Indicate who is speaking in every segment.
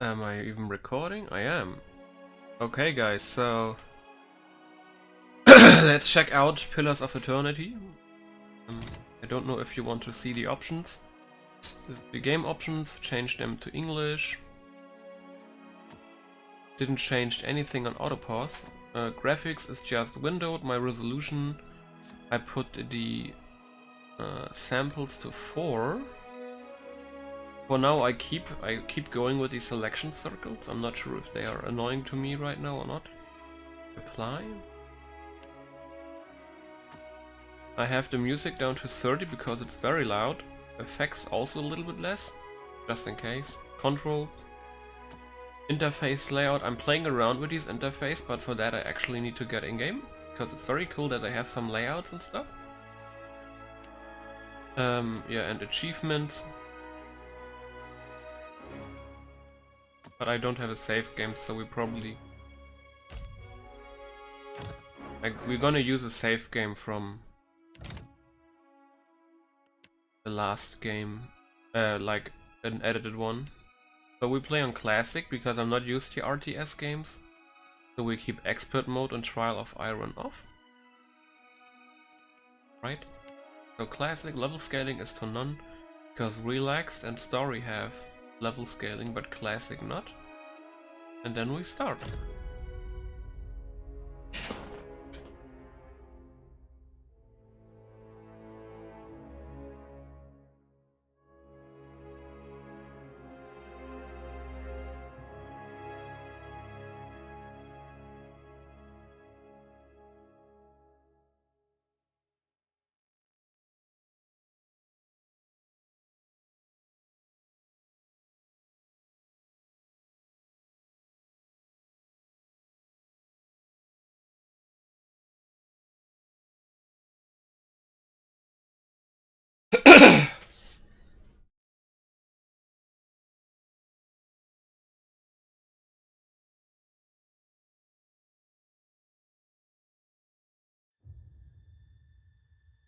Speaker 1: Am I even recording? I am. Okay guys, so let's check out Pillars of Eternity. I don't know if you want to see the options. The game options, change them to English. Didn't change anything on autopause. Graphics is just windowed. My resolution, I put the samples to 4. For now I keep going with these selection circles. I'm not sure if they are annoying to me right now or not. Apply. I have the music down to 30 because it's very loud. Effects also a little bit less, just in case. Controls. Interface layout. I'm playing around with these interface, but for that I actually need to get in game because it's very cool that they have some layouts and stuff. Yeah, and achievements. But I don't have a save game, so we're gonna use a save game from the last game, like an edited one. So we play on classic because I'm not used to RTS games. So we keep expert mode and Trial of Iron off. Right? So classic level scaling is to none because relaxed and story have level scaling but classic not. And then we start.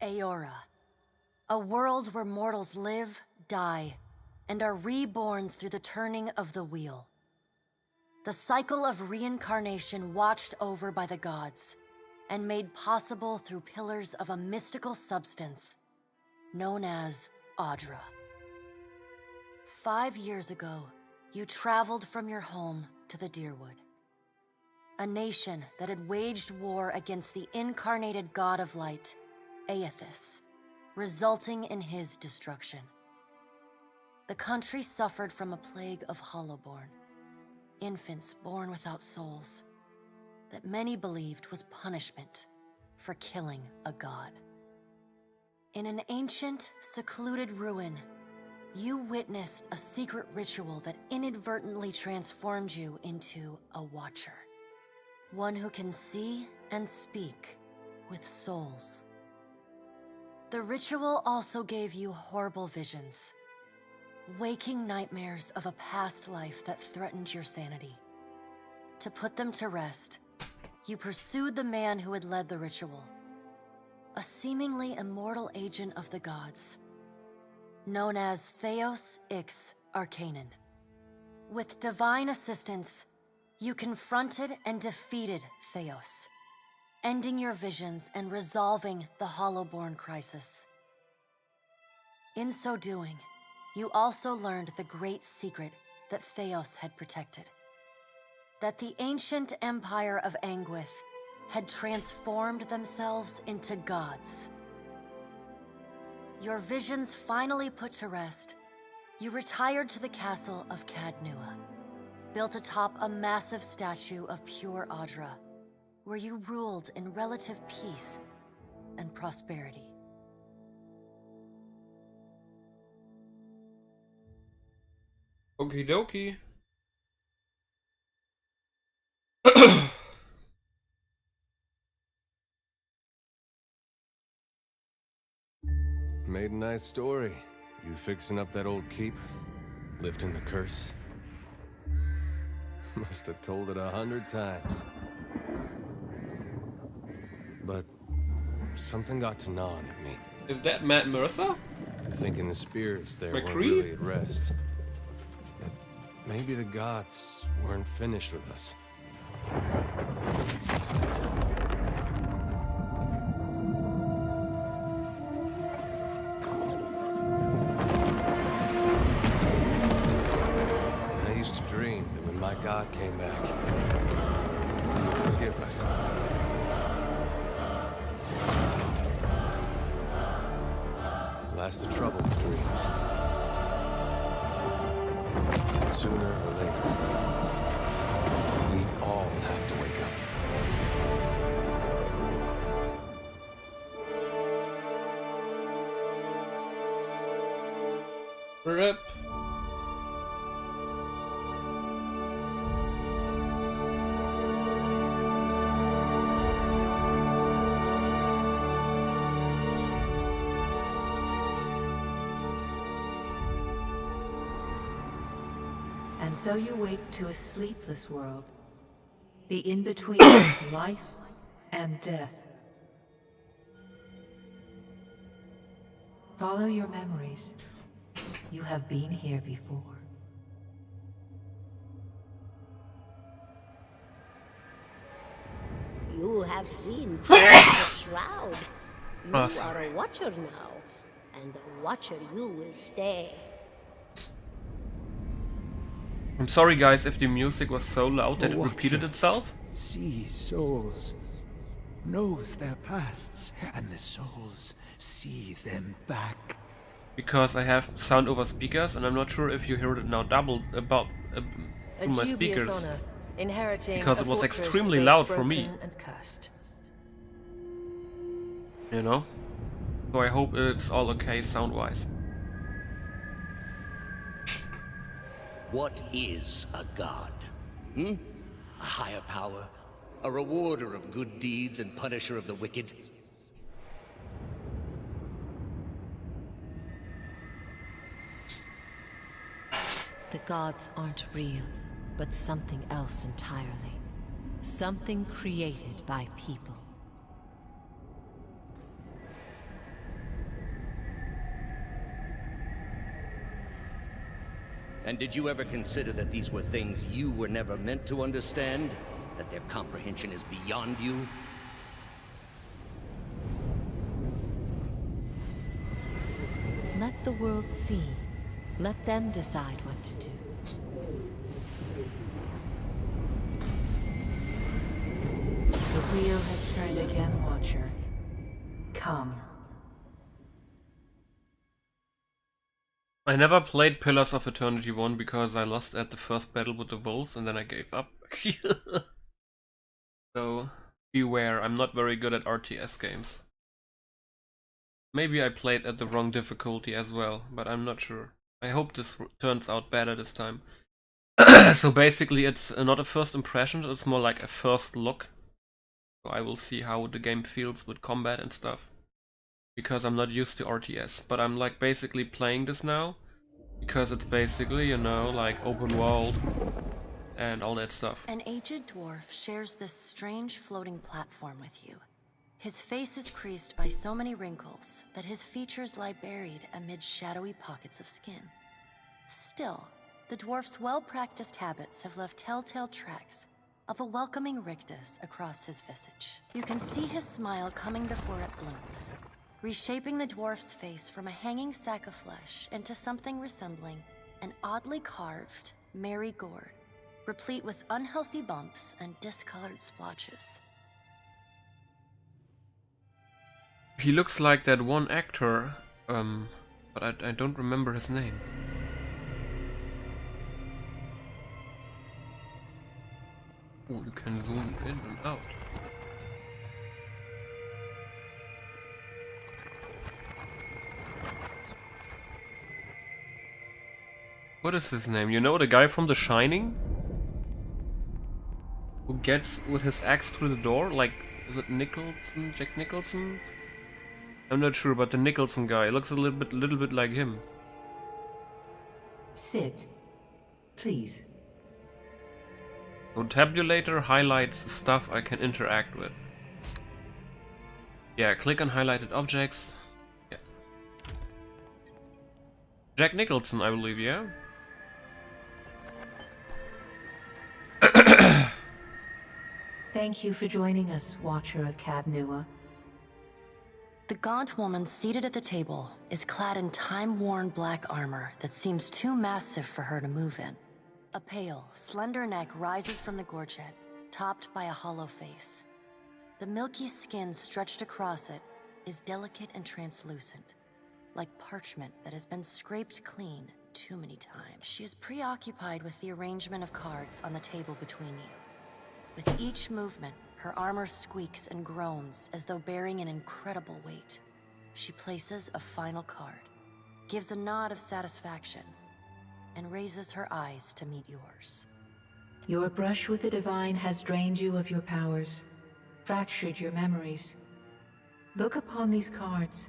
Speaker 2: Aora, a world where mortals live, die, and are reborn through the turning of the wheel. The cycle of reincarnation watched over by the gods, and made possible through pillars of a mystical substance known as Audra. 5 years ago, you traveled from your home to the Deerwood, a nation that had waged war against the incarnated god of light, Aethys, resulting in his destruction. The country suffered from a plague of hollowborn, infants born without souls, that many believed was punishment for killing a god. In an ancient, secluded ruin, you witnessed a secret ritual that inadvertently transformed you into a watcher, one who can see and speak with souls. The ritual also gave you horrible visions, waking nightmares of a past life that threatened your sanity. To put them to rest, you pursued the man who had led the ritual, a seemingly immortal agent of the gods, known as Theos Ix Arcanon. With divine assistance, you confronted and defeated Theos, ending your visions and resolving the Hollowborn crisis. In so doing, you also learned the great secret that Theos had protected. That the ancient empire of Anguith had transformed themselves into gods. Your visions finally put to rest, you retired to the castle of Cadnua, built atop a massive statue of pure Audra, where you ruled in relative peace and prosperity.
Speaker 1: Okie dokie.
Speaker 3: Made a nice story. You fixing up that old keep? Lifting the curse? Must have told it 100 times. But something got to gnawing at me.
Speaker 1: Is that Matt Mercer?
Speaker 3: Thinking the spirits there weren't
Speaker 1: McCree?
Speaker 3: really at rest. Maybe the gods weren't finished with us. I used to dream that when my god came back, he would forgive us. Last the troubled dreams. Sooner or later, we all have to wake up.
Speaker 1: RIP.
Speaker 4: And so you wake to a sleepless world, the in-between of life and death. Follow your memories. You have been here before.
Speaker 5: You have seen the shroud. You
Speaker 1: Awesome.
Speaker 5: are a watcher now, and a watcher you will stay.
Speaker 1: I'm sorry guys if the music was so loud that it
Speaker 6: Watcher.
Speaker 1: repeated itself.
Speaker 6: Sees souls, knows their pasts, and the souls see them back.
Speaker 1: Because I have sound over speakers and I'm not sure if you heard it now doubled about
Speaker 7: A
Speaker 1: through my
Speaker 7: dubious
Speaker 1: speakers.
Speaker 7: honor, inheriting
Speaker 1: Because
Speaker 7: a
Speaker 1: it was
Speaker 7: fortress
Speaker 1: extremely
Speaker 7: both
Speaker 1: loud for me.
Speaker 7: broken and cursed.
Speaker 1: You know? So I hope it's all okay sound-wise.
Speaker 8: What is a god? A higher power? A rewarder of good deeds and punisher of the wicked?
Speaker 9: The gods aren't real, but something else entirely. Something created by people.
Speaker 8: And did you ever consider that these were things you were never meant to understand? That their comprehension is beyond you?
Speaker 9: Let the world see. Let them decide what to do.
Speaker 4: The wheel has turned again, Watcher. Come.
Speaker 1: I never played Pillars of Eternity 1 because I lost at the first battle with the wolves and then I gave up. So, beware, I'm not very good at RTS games. Maybe I played at the wrong difficulty as well, but I'm not sure. I hope this turns out better this time. So basically it's not a first impression, it's more like a first look. So I will see how the game feels with combat and stuff. Because I'm not used to RTS, but I'm like basically playing this now. Because it's basically, you know, like open world and all that stuff.
Speaker 2: An aged dwarf shares this strange floating platform with you. His face is creased by so many wrinkles that his features lie buried amid shadowy pockets of skin. Still, the dwarf's well-practiced habits have left telltale tracks of a welcoming rictus across his visage. You can see his smile coming before it blooms, reshaping the dwarf's face from a hanging sack of flesh into something resembling an oddly carved, merry gourd, replete with unhealthy bumps and discolored splotches.
Speaker 1: He looks like that one actor, but I don't remember his name. Oh, you can zoom in and out. What is his name? You know the guy from The Shining? Who gets with his axe through the door? Like, is it Nicholson? Jack Nicholson? I'm not sure, but the Nicholson guy looks a little bit like him.
Speaker 4: Sit. Please.
Speaker 1: So tabulator highlights stuff I can interact with. Yeah, click on highlighted objects. Yeah. Jack Nicholson, I believe, yeah?
Speaker 4: Thank you for joining us, Watcher of Cadnua.
Speaker 2: The gaunt woman seated at the table is clad in time-worn black armor that seems too massive for her to move in. A pale, slender neck rises from the gorget, topped by a hollow face. The milky skin stretched across it is delicate and translucent, like parchment that has been scraped clean too many times. She is preoccupied with the arrangement of cards on the table between you. With each movement, her armor squeaks and groans as though bearing an incredible weight. She places a final card, gives a nod of satisfaction, and raises her eyes to meet yours.
Speaker 4: Your brush with the divine has drained you of your powers, fractured your memories. Look upon these cards.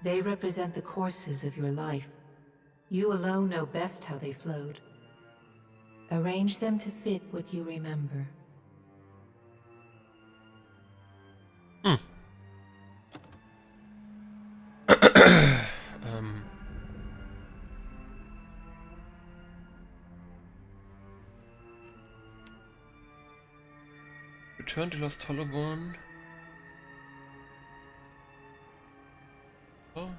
Speaker 4: They represent the courses of your life. You alone know best how they flowed. Arrange them to fit what you remember.
Speaker 1: Return to Lost Holoborn. Oh.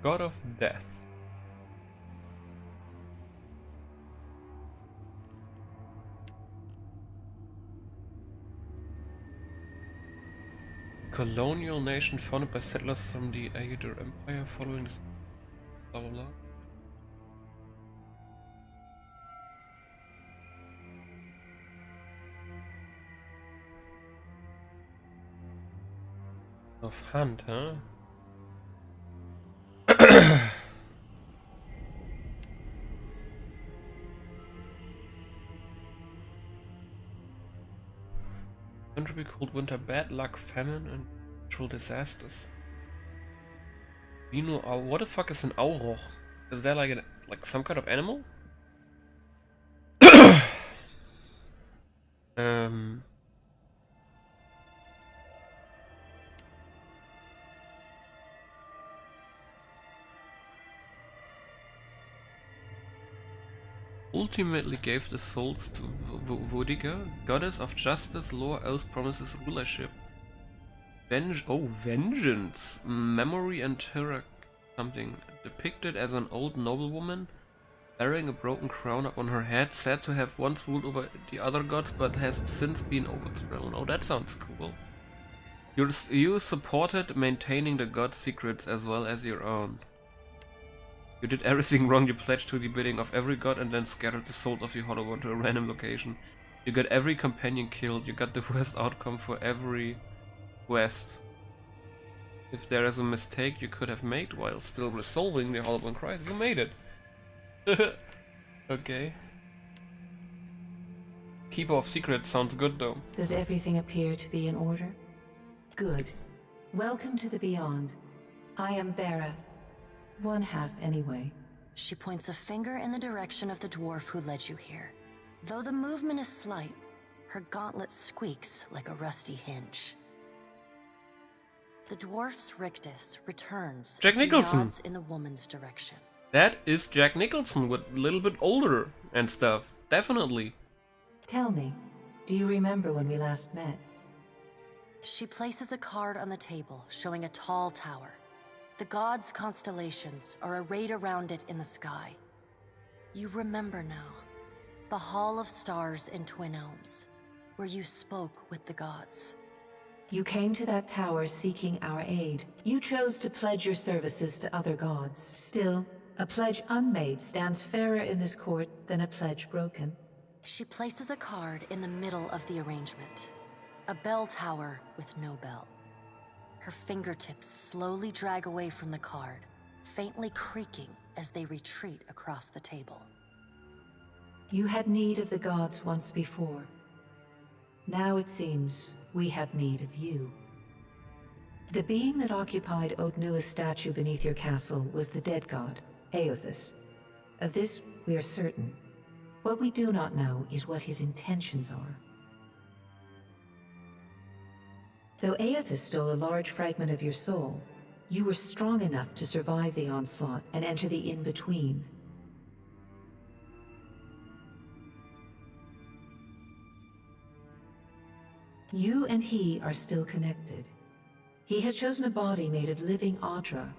Speaker 1: God of Death. Colonial nation founded by settlers from the Aedir Empire following this blah blah blah. Of hand, huh? Country called winter, bad luck, famine, and natural disasters. Vino, what the fuck is an Auroch? Is that like some kind of animal? Ultimately gave the souls to Vodiga, goddess of justice, lore, oath, promises, rulership. Vengeance! Memory and terror something. Depicted as an old noblewoman, bearing a broken crown upon her head, said to have once ruled over the other gods, but has since been overthrown. Oh, that sounds cool. You supported maintaining the god's secrets as well as your own. You did everything wrong. You pledged to the bidding of every god and then scattered the souls of the Holoborn to a random location. You got every companion killed. You got the worst outcome for every quest. If there is a mistake you could have made while still resolving the Holoborn crisis, you made it. Okay. Keeper of Secrets sounds good though.
Speaker 4: Does everything appear to be in order? Good. Welcome to the Beyond. I am Berath. One half, anyway.
Speaker 2: She points a finger in the direction of the dwarf who led you here. Though the movement is slight, her gauntlet squeaks like a rusty hinge. The dwarf's rictus returns
Speaker 1: Jack
Speaker 2: as he
Speaker 1: Nicholson.
Speaker 2: nods in the woman's direction.
Speaker 1: That is Jack Nicholson, with a little bit older and stuff. Definitely.
Speaker 4: Tell me, do you remember when we last met?
Speaker 2: She places a card on the table showing a tall tower. The gods' constellations are arrayed around it in the sky. You remember now. The Hall of Stars in Twin Elms, where you spoke with the gods.
Speaker 4: You came to that tower seeking our aid. You chose to pledge your services to other gods. Still, a pledge unmade stands fairer in this court than a pledge broken.
Speaker 2: She places a card in the middle of the arrangement. A bell tower with no bell. Her fingertips slowly drag away from the card, faintly creaking as they retreat across the table.
Speaker 4: You had need of the gods once before. Now it seems we have need of you. The being that occupied Odnua's statue beneath your castle was the dead god, Aothus. Of this we are certain. What we do not know is what his intentions are. Though Aethys stole a large fragment of your soul, you were strong enough to survive the onslaught and enter the in-between. You and he are still connected. He has chosen a body made of living Audra,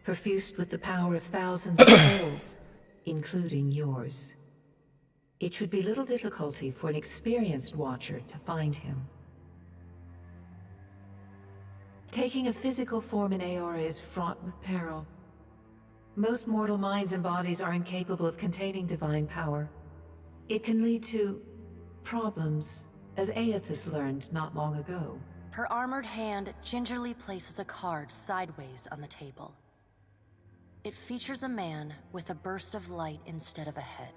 Speaker 4: perfused with the power of thousands of souls, including yours. It should be little difficulty for an experienced Watcher to find him. Taking a physical form in Aora is fraught with peril. Most mortal minds and bodies are incapable of containing divine power. It can lead to problems, as Aethys learned not long ago.
Speaker 2: Her armored hand gingerly places a card sideways on the table. It features a man with a burst of light instead of a head.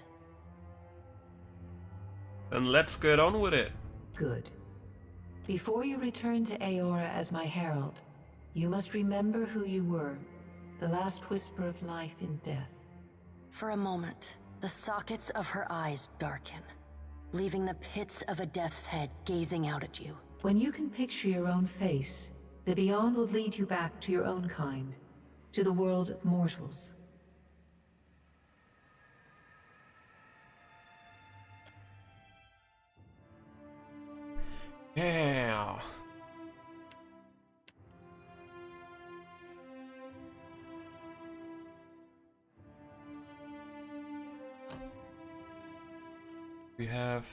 Speaker 1: Then let's get on with it.
Speaker 4: Good. Before you return to Aora as my herald, you must remember who you were, the last whisper of life in death.
Speaker 2: For a moment, the sockets of her eyes darken, leaving the pits of a death's head gazing out at you.
Speaker 4: When you can picture your own face, the Beyond will lead you back to your own kind, to the world of mortals.
Speaker 1: Yeah. We have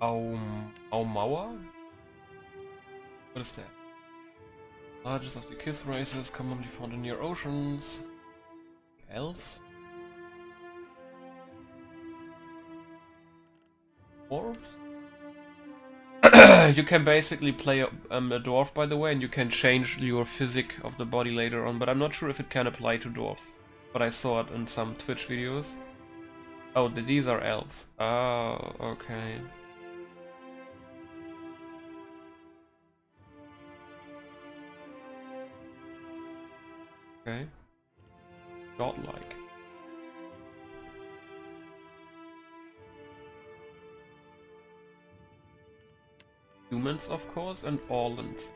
Speaker 1: Aumaua. What is that? Largest of the Kith races, commonly found in near oceans. Elves? Dwarves? You can basically play a dwarf, by the way, and you can change your physique of the body later on, but I'm not sure if it can apply to dwarves. But I saw it in some Twitch videos. Oh, these are elves. Oh, okay. Okay. Godlike. Humans, of course, and Orlans.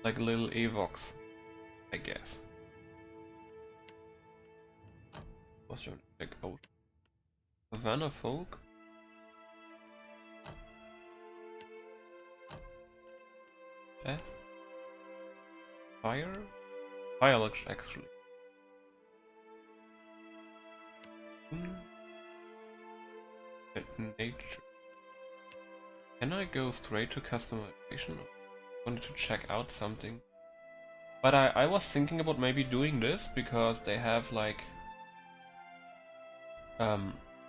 Speaker 1: Like little Evox, I guess. What's your like ocean? Savannah folk? Death? Fire? Fire looks actually. Nature. Can I go straight to customization? I wanted to check out something. But I was thinking about maybe doing this because they have like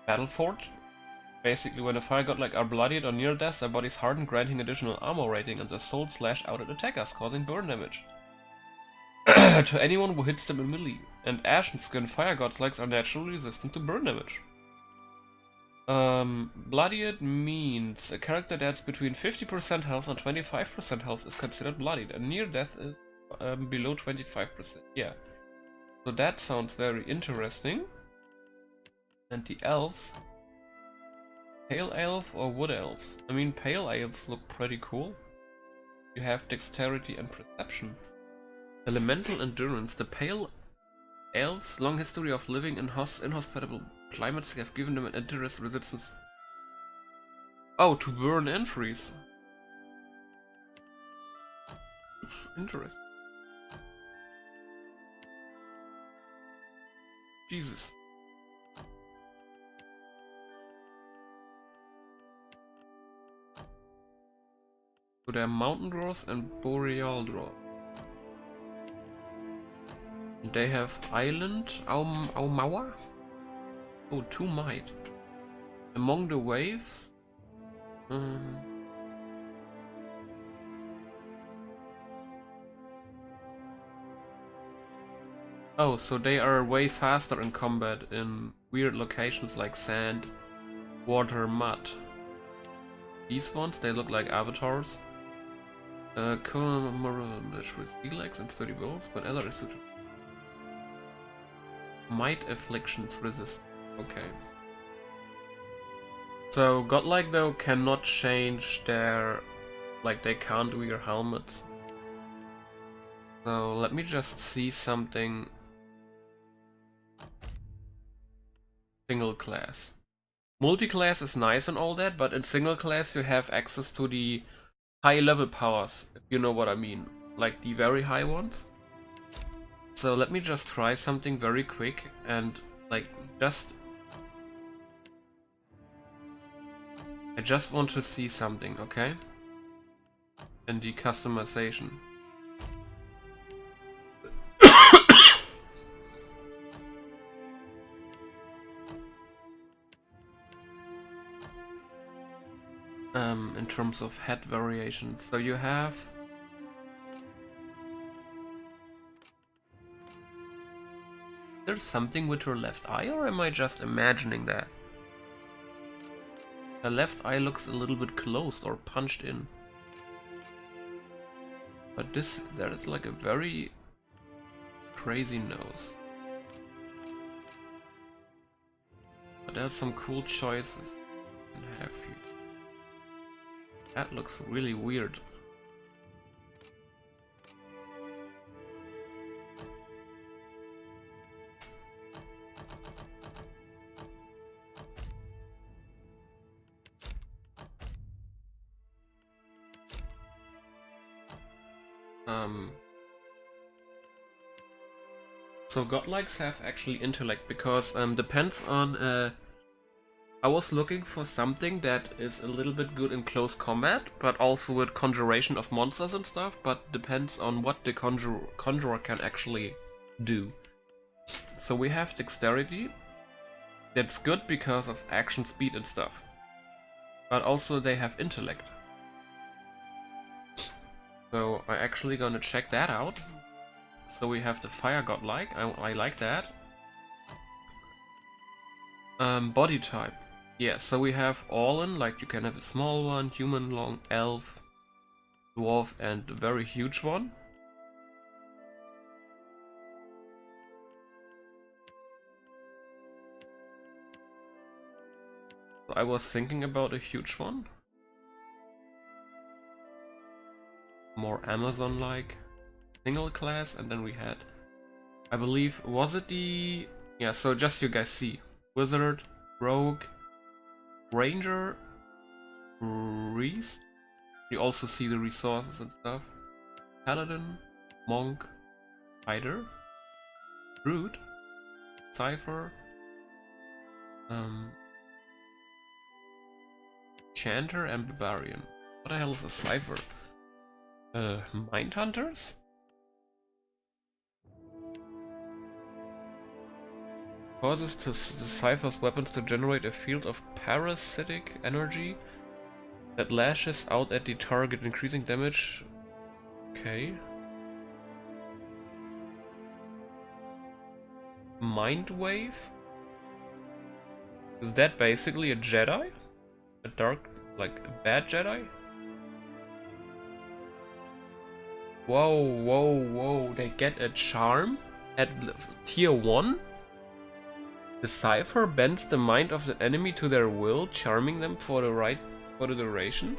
Speaker 1: Battleforge. Basically when a fire god like are bloodied or near death, their bodies harden, granting additional armor rating, and their souls slash out at attackers, causing burn damage. To anyone who hits them in melee. And ashen skin fire gods likes are naturally resistant to burn damage. Bloodied means a character that's between 50% health and 25% health is considered bloodied, and near death is below 25%. Yeah. So that sounds very interesting. And the elves. Pale elf or wood elves? I mean, pale elves look pretty cool. You have dexterity and perception. Elemental endurance. The pale elves' long history of living in inhospitable climates have given them an endurance resistance. Oh, to burn and freeze. Interesting. Jesus. So there are mountain dwarves and boreal dwarves. They have island Aumaua? Oh, 2 might. Among the waves? Oh, so they are way faster in combat in weird locations like sand, water, mud. These ones, they look like avatars. Commemorative with sea legs and sturdy bones, but other is suited. Might afflictions resist. Okay. So godlike though cannot change their like they can't wear helmets. So let me just see something. Single class. Multi-class is nice and all that, but in single class you have access to the high level powers, if you know what I mean. Like the very high ones. So let me just try something very quick and like I just want to see something, okay? In the customization. In terms of head variations. So you have there's something with her left eye, or am I just imagining that? Her left eye looks a little bit closed or punched in. But there is like a very crazy nose. But there's some cool choices you can have here. That looks really weird. So godlikes have actually intellect because depends on I was looking for something that is a little bit good in close combat, but also with conjuration of monsters and stuff, but depends on what the conjurer can actually do. So we have dexterity. That's good because of action speed and stuff. But also they have intellect. So I'm actually gonna check that out. So we have the fire godlike, I like that. Body type. Yeah, so we have all in, like you can have a small one, human, long, elf, dwarf, and a very huge one. So I was thinking about a huge one. More Amazon-like. Single class, and then we had, I believe, was it the... Yeah, so just you guys see. Wizard, Rogue, Ranger, Priest. You also see the resources and stuff. Paladin, Monk, Fighter, Brute, Cypher, Chanter, and Barbarian. What the hell is a Cypher? Mind Hunters? Causes to the Cypher's weapons to generate a field of parasitic energy that lashes out at the target, increasing damage. Okay. Mind Wave? Is that basically a Jedi? A dark, like a bad Jedi? Whoa, whoa, whoa, they get a charm at tier 1? The Cypher bends the mind of the enemy to their will, charming them for the duration.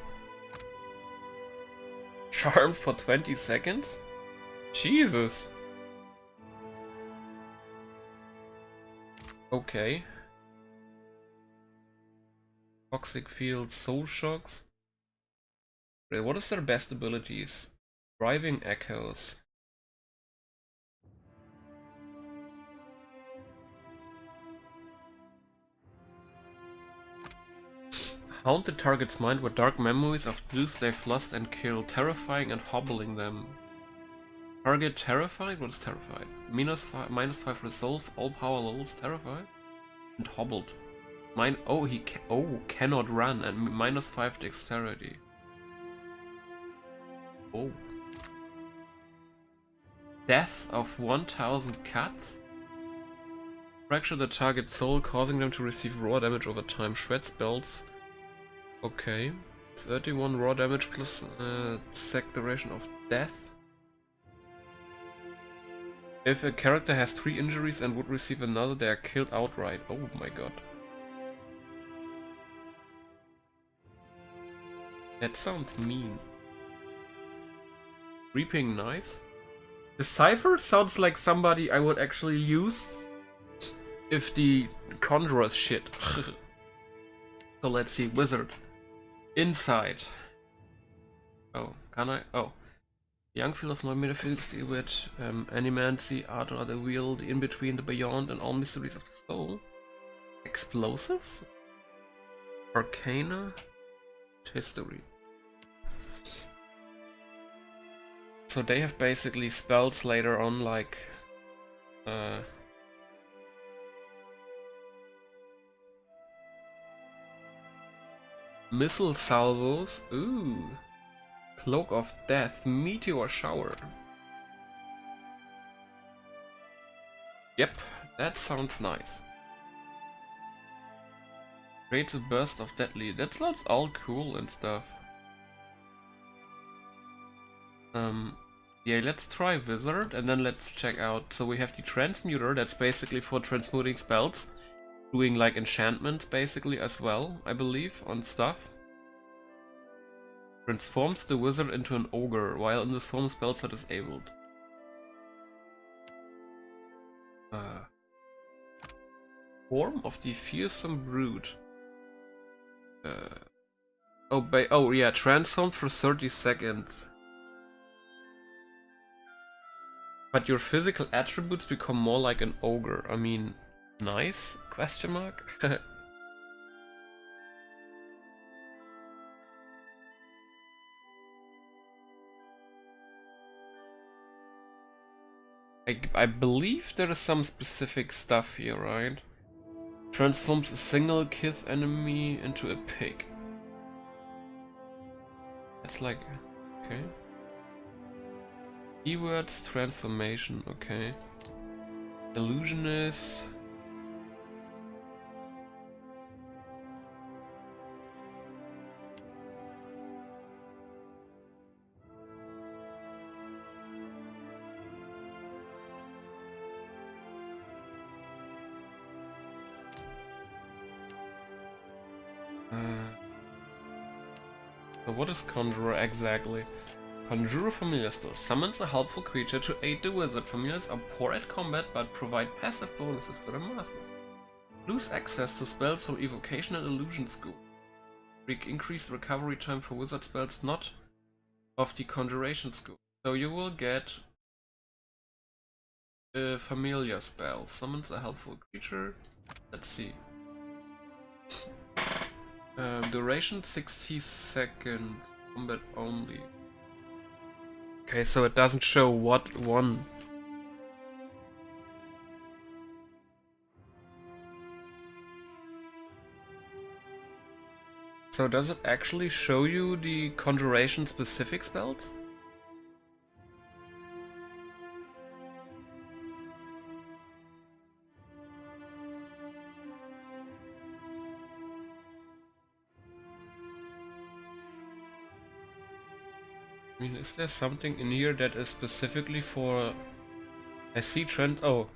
Speaker 1: Charmed for 20 seconds? Jesus. Okay. Toxic field, soul shocks. Wait, what is their best abilities? Driving echoes. Haunt the target's mind with dark memories of dudes they've lost and killed, terrifying and hobbling them. Target terrified? What is terrified? -5 resolve, all power levels terrified, and hobbled. He cannot run, and -5 dexterity. Oh. Death of 1000 cats? Fracture the target's soul, causing them to receive raw damage over time. Shred spells. Okay. 31 raw damage plus Declaration of Death. If a character has 3 injuries and would receive another, they are killed outright. Oh my god. That sounds mean. Reaping knives. Decipher sounds like somebody I would actually use if the conjurer's shit. So let's see, wizard. Inside. Oh, can I? Oh. Young field of my metaphysics deal with animancy, art or other wheel, the in-between, the beyond, and all mysteries of the soul. Explosives? Arcana? History. So they have basically spells later on, like missile salvos. Ooh. Cloak of Death, Meteor Shower. Yep, that sounds nice. Creates a burst of deadly. That sounds all cool and stuff. Yeah, let's try Wizard and then let's check out. So we have the Transmuter, that's basically for transmuting spells. Doing like enchantments basically as well, I believe, on stuff. Transforms the wizard into an ogre, while in the storm spells are disabled. Form of the fearsome brood. Oh yeah, transform for 30 seconds. But your physical attributes become more like an ogre. I mean, nice? Question mark? I believe there is some specific stuff here, right? Transforms a single kith enemy into a pig. That's like... okay. Keywords, transformation, okay. Illusionist. So what is Conjurer exactly? Conjurer familiar spell summons a helpful creature to aid the wizard. Familiars are poor at combat but provide passive bonuses to their masters. Lose access to spells from Evocation and Illusion School. Increased recovery time for wizard spells not of the Conjuration School. So you will get a familiar spell. Summons a helpful creature. Let's see. Duration 60 seconds. Combat only. Okay, so it doesn't show what one. So does it actually show you the conjuration specific spells? I mean, is there something in here that is specifically for... I see trend... oh.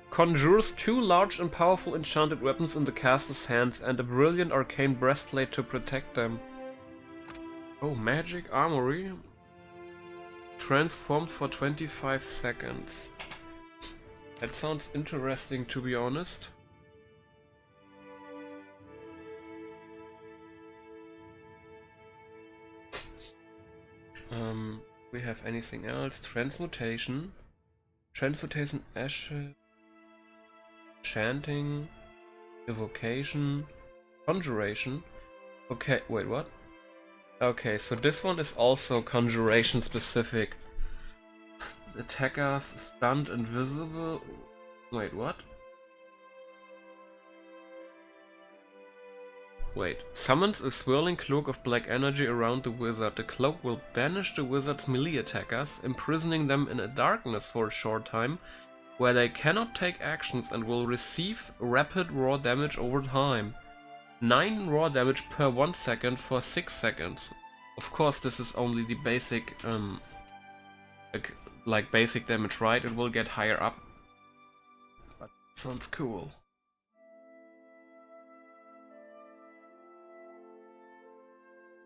Speaker 1: Conjures 2 large and powerful enchanted weapons in the caster's hands and a brilliant arcane breastplate to protect them. Oh, magic armory. Transformed for 25 seconds. That sounds interesting, to be honest. We have anything else? Transmutation. Transmutation, ashes. Chanting. Evocation. Conjuration. Okay, wait, what? Okay, so this one is also conjuration specific. Attackers, stunned, invisible. Wait, what? Wait. Summons a swirling cloak of black energy around the wizard. The cloak will banish the wizard's melee attackers, imprisoning them in a darkness for a short time, where they cannot take actions and will receive rapid raw damage over time. 9 raw damage per 1 second for 6 seconds. Of course, this is only the basic, like basic damage, right? It will get higher up. But sounds cool.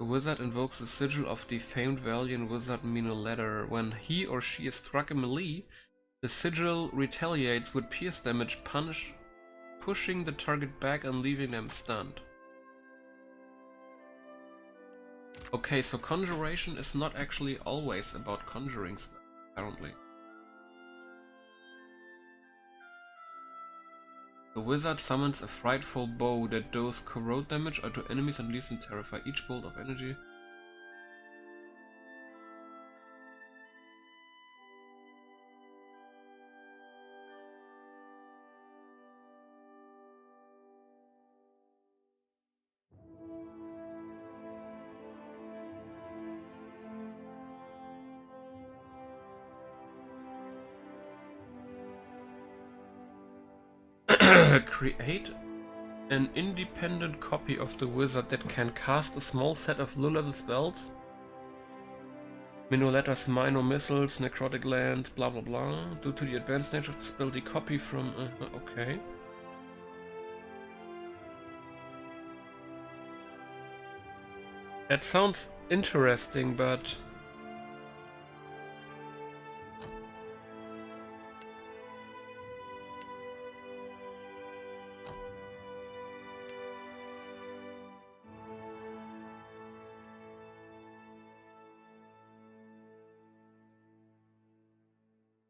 Speaker 1: The wizard invokes the sigil of defamed Valiant Wizard Minoletter. When he or she is struck in melee, the sigil retaliates with pierce damage, pushing the target back and leaving them stunned. Okay, so conjuration is not actually always about conjuring stuff, apparently. The wizard summons a frightful bow that does corrode damage to enemies and leaves them terrified. Each bolt of energy. Create an independent copy of the wizard that can cast a small set of low-level spells. Minoletter's minor missiles, necrotic lands, blah blah blah. Due to the advanced nature of the spell, the copy from... okay. That sounds interesting, but...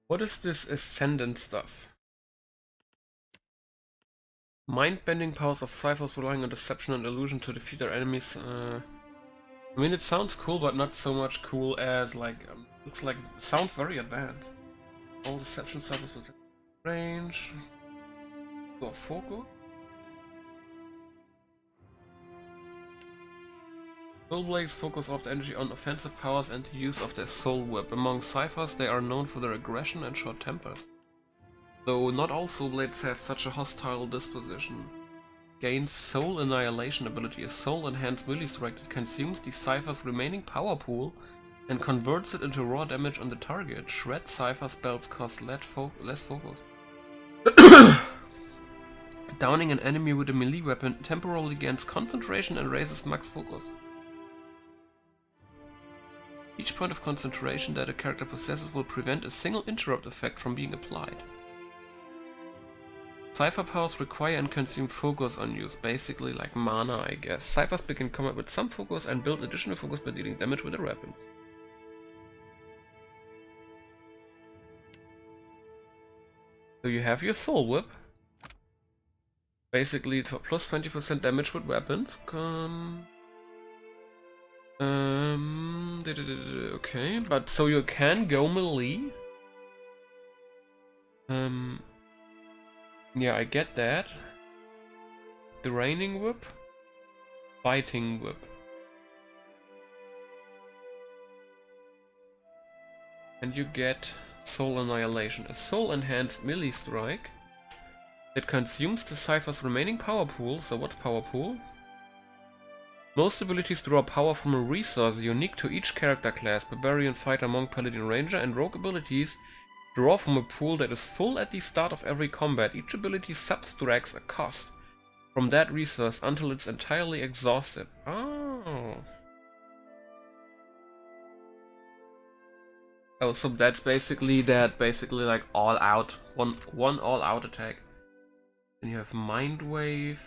Speaker 1: what is this ascendant stuff? Mind-bending powers of ciphers relying on deception and illusion to defeat their enemies. I mean, it sounds cool, but not so much cool as like looks like sounds very advanced. All deception ciphers with range. So focus. Soul Blades focus all of the energy on offensive powers and the use of their Soul Whip. Among ciphers, they are known for their aggression and short tempers. Though not all Soul Blades have such a hostile disposition. Gains Soul Annihilation ability, a soul enhanced melee strike that consumes the cipher's remaining power pool and converts it into raw damage on the target. Shred cipher spells cost less focus. Downing an enemy with a melee weapon temporarily gains concentration and raises max focus. Each point of concentration that a character possesses will prevent a single interrupt effect from being applied. Cipher powers require and consume focus on use, basically like mana, I guess. Ciphers begin combat with some focus and build additional focus by dealing damage with their weapons. So you have your Soul Whip. Basically plus 20% damage with weapons. Okay, but so you can go melee. Yeah, I get that. Draining Whip, Biting Whip. And you get Soul Annihilation, a soul enhanced melee strike that consumes the cipher's remaining power pool. So what's power pool? Most abilities draw power from a resource unique to each character class. Barbarian, Fighter, Monk, Paladin, Ranger, and Rogue abilities draw from a pool that is full at the start of every combat. Each ability subtracts a cost from that resource until it's entirely exhausted. Oh. Oh, so that's basically like all out, one all out attack. Then you have Mind Wave.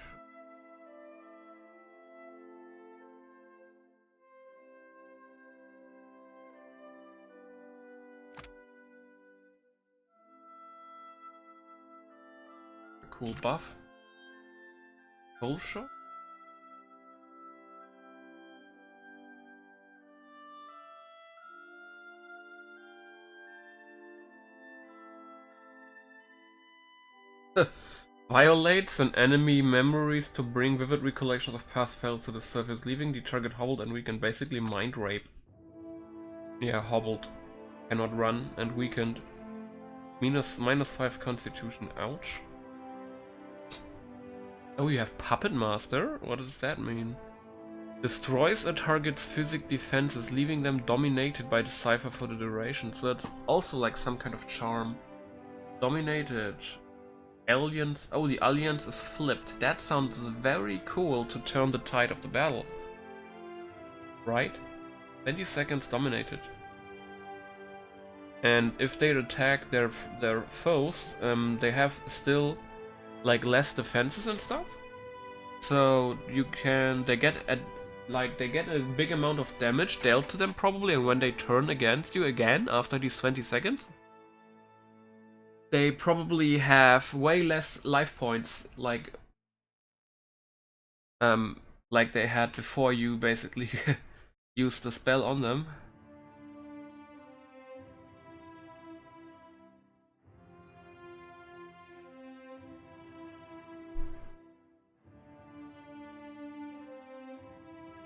Speaker 1: Cool buff. Soul Shock. Violates an enemy memories to bring vivid recollections of past fails to the surface, leaving the target hobbled and weakened. Basically mind rape. Yeah, hobbled. Cannot run and weakened. -5 constitution. Ouch. Oh, you have Puppet Master? What does that mean? Destroys a target's physic defenses, leaving them dominated by the cipher for the duration. So that's also like some kind of charm. Dominated. Alliance. Oh, the alliance is flipped. That sounds very cool to turn the tide of the battle. right? 20 seconds dominated. And if they attack their foes, they have still like less defenses and stuff. So they get a big amount of damage dealt to them probably, and when they turn against you again after these 20 seconds, they probably have way less life points like they had before you basically used the spell on them.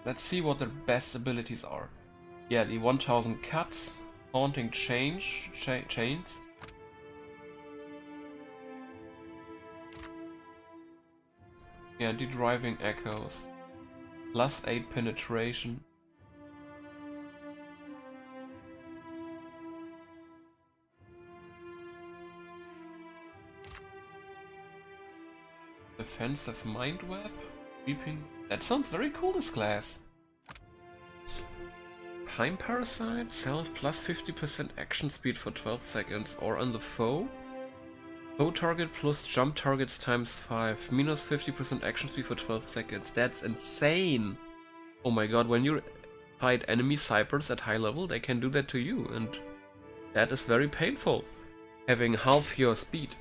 Speaker 1: Let's see what their best abilities are. Yeah, the 1000 cuts, haunting chains. Yeah, the driving echoes. +8 penetration. Defensive mind web. Weeping. That sounds very cool, this class. Time Parasite, cells +50% action speed for 12 seconds, or on the foe. Foe target plus jump targets ×5, -50% action speed for 12 seconds. That's insane! Oh my god, when you fight enemy Cypers at high level, they can do that to you, and that is very painful, having half your speed.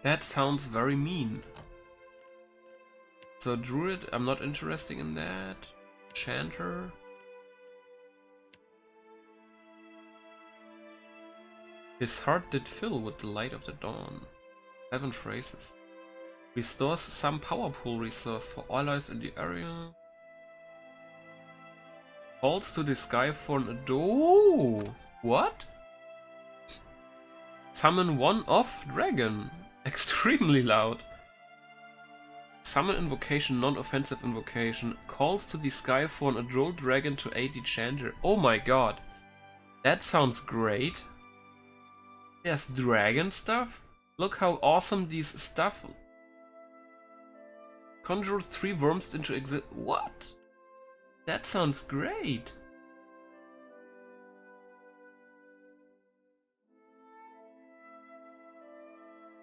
Speaker 1: That sounds very mean. So Druid, I'm not interested in that. Chanter. His heart did fill with the light of the dawn. 7 phrases. Restores some power pool resource for allies in the area. Calls to the sky for an oh, what? Summon one off dragon. Extremely loud. Summon invocation, non-offensive invocation. Calls to the sky for an adult dragon to aid the chanter. Oh my god. That sounds great. There's dragon stuff. Look how awesome these stuff. Conjures 3 worms into exist. What? That sounds great.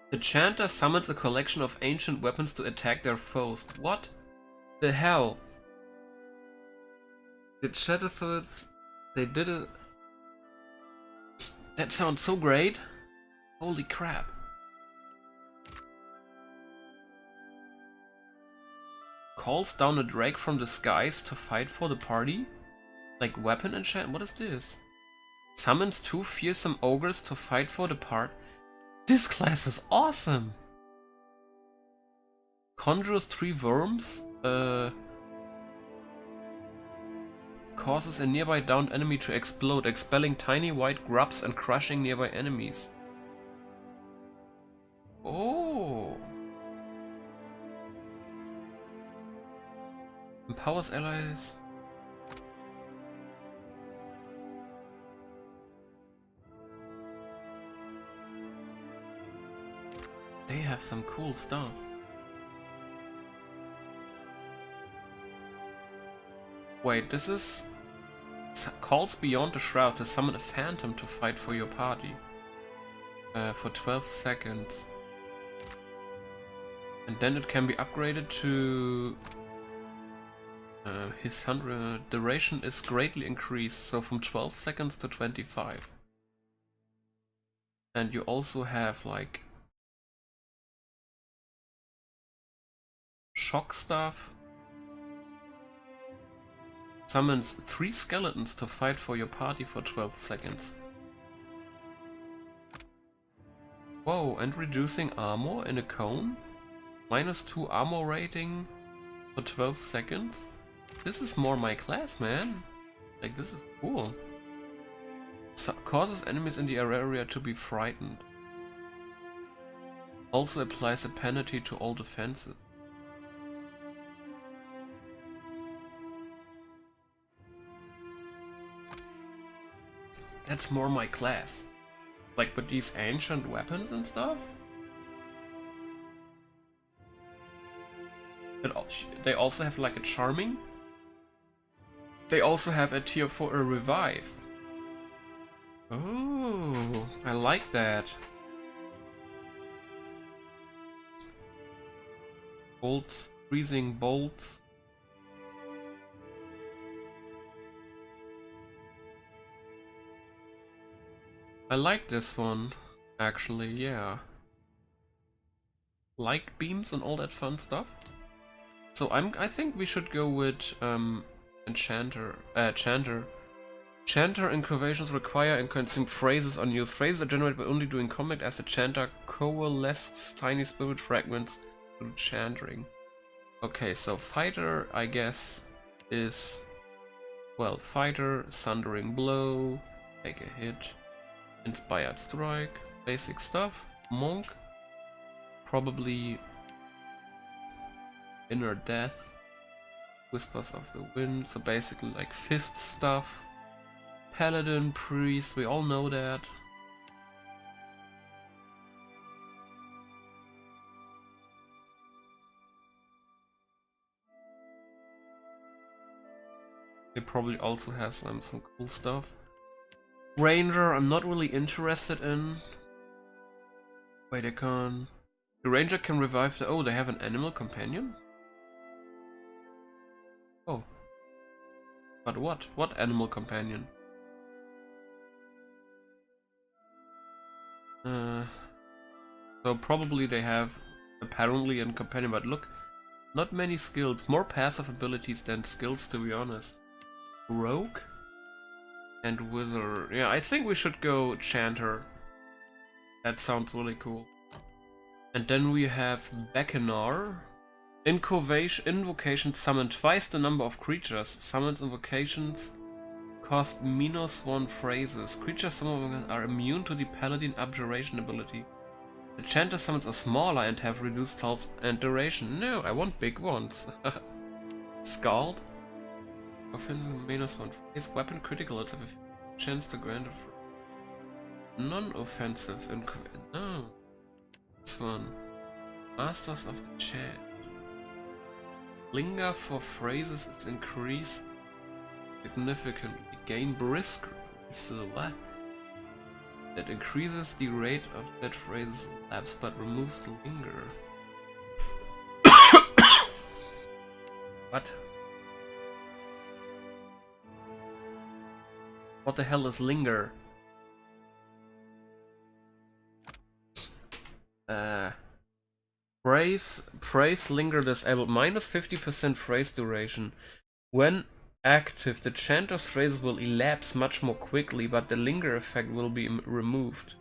Speaker 1: The chanter summons a collection of ancient weapons to attack their foes. What the hell? The chanter souls, they did it. That sounds so great. Holy crap. Calls down a drake from the skies to fight for the party? Like weapon enchant? What is this? Summons 2 fearsome ogres to fight for the part. This class is awesome! Conjures 3 worms. Causes a nearby downed enemy to explode, expelling tiny white grubs and crushing nearby enemies. Oh! Empowers allies. They have some cool stuff. Wait, this is... Calls beyond the shroud to summon a phantom to fight for your party. For 12 seconds. And then it can be upgraded to... his 100 duration is greatly increased, so from 12 seconds to 25. And you also have like shock stuff. Summons 3 skeletons to fight for your party for 12 seconds. Whoa, and reducing armor in a cone? -2 armor rating for 12 seconds? This is more my class, man. Like, this is cool. Causes enemies in the area to be frightened. Also applies a penalty to all defenses. That's more my class. Like with these ancient weapons and stuff? They also have like a charming. They also have a tier 4 a revive. Oh, I like that. Bolts, freezing bolts. I like this one, actually, yeah. Light beams and all that fun stuff. So I think we should go with Chanter. Chanter incantations require and consume phrases unused. Phrases are generated by only doing combat as the chanter coalesces tiny spirit fragments through chanting. Okay, so fighter, I guess, is, well, fighter, sundering blow, take a hit, inspired strike, basic stuff. Monk, probably inner death, whispers of the wind, so basically like fist stuff. Paladin, priest, we all know that. It probably also has some cool stuff. Ranger, I'm not really interested in. Wait, I can. The ranger can revive the. Oh, they have an animal companion? Oh. But what? What animal companion? So probably they have apparently a companion, but look, not many skills. More passive abilities than skills, to be honest. Rogue and Wither. Yeah, I think we should go Chanter. That sounds really cool. And then we have Beckonar. Invocations summon twice the number of creatures. Summons invocations cost -1 phrases. Creatures summoned are immune to the Paladin Abjuration ability. The Chanter summons are smaller and have reduced health and duration. No, I want big ones. Scald. Offensive -1 phrase. Weapon critical. Let's have a chance to grant a non-offensive. No. This one. Masters of the Chant. Linger for phrases is increased significantly. Gain brisk. That increases the rate of that phrase's lapse but removes the linger. What? What the hell is linger? Phrase linger disabled. -50% phrase duration. When active, the chanter's phrases will elapse much more quickly, but the linger effect will be removed.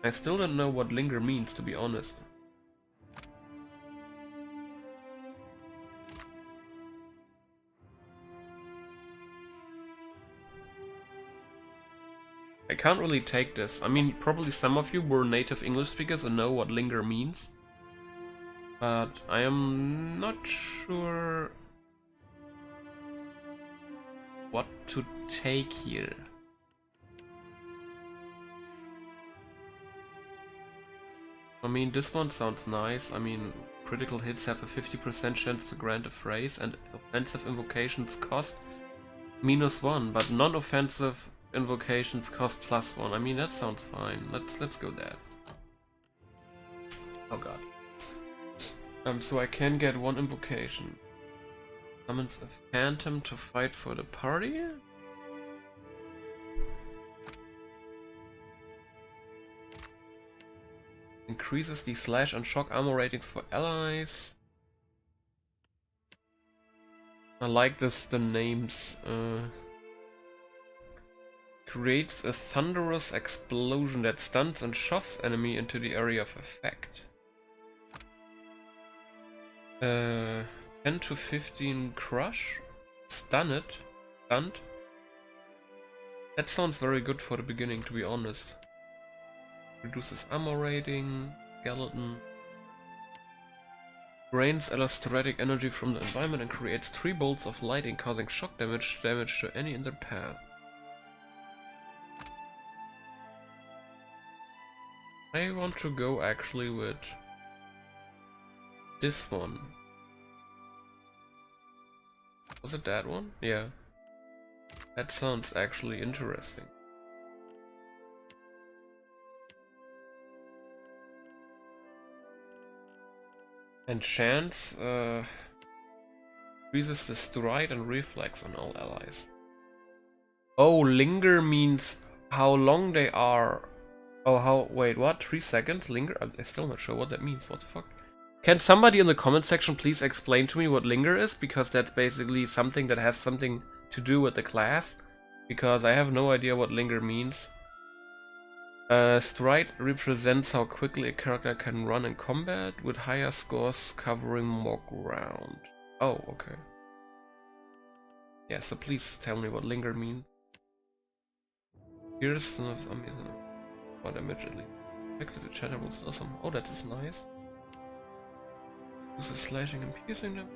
Speaker 1: I still don't know what linger means, to be honest. I can't really take this. I mean, probably some of you were native English speakers and know what linger means. But I am not sure what to take here. I mean, this one sounds nice. I mean, critical hits have a 50% chance to grant a phrase, and offensive invocations cost -1, but non-offensive invocations cost +1. I mean, that sounds fine. Let's go there. Oh god. So I can get one invocation. Summons a phantom to fight for the party? Increases the slash and shock armor ratings for allies. I like this, the names. Creates a thunderous explosion that stuns and shoves enemy into the area of effect. 10 to 15 crush? Stunned? That sounds very good for the beginning, to be honest. Reduces armor rating, skeleton. Drains electrostatic energy from the environment and creates 3 bolts of lightning, causing shock damage to any in their path. I want to go actually with this one. Was it that one? Yeah. That sounds actually interesting. And chance increases the stride and reflex on all allies. Oh, linger means how long they are. Oh, how? Wait, what? 3 seconds? Linger? I'm still not sure what that means. What the fuck? Can somebody in the comment section please explain to me what linger is? Because that's basically something that has something to do with the class. Because I have no idea what linger means. Stride represents how quickly a character can run in combat, with higher scores covering more ground. Oh, okay. Yeah, so please tell me what linger means. Here's amazing. What damage at least. Affected the chatter will still some. Oh, that is nice. This is slashing and piercing them.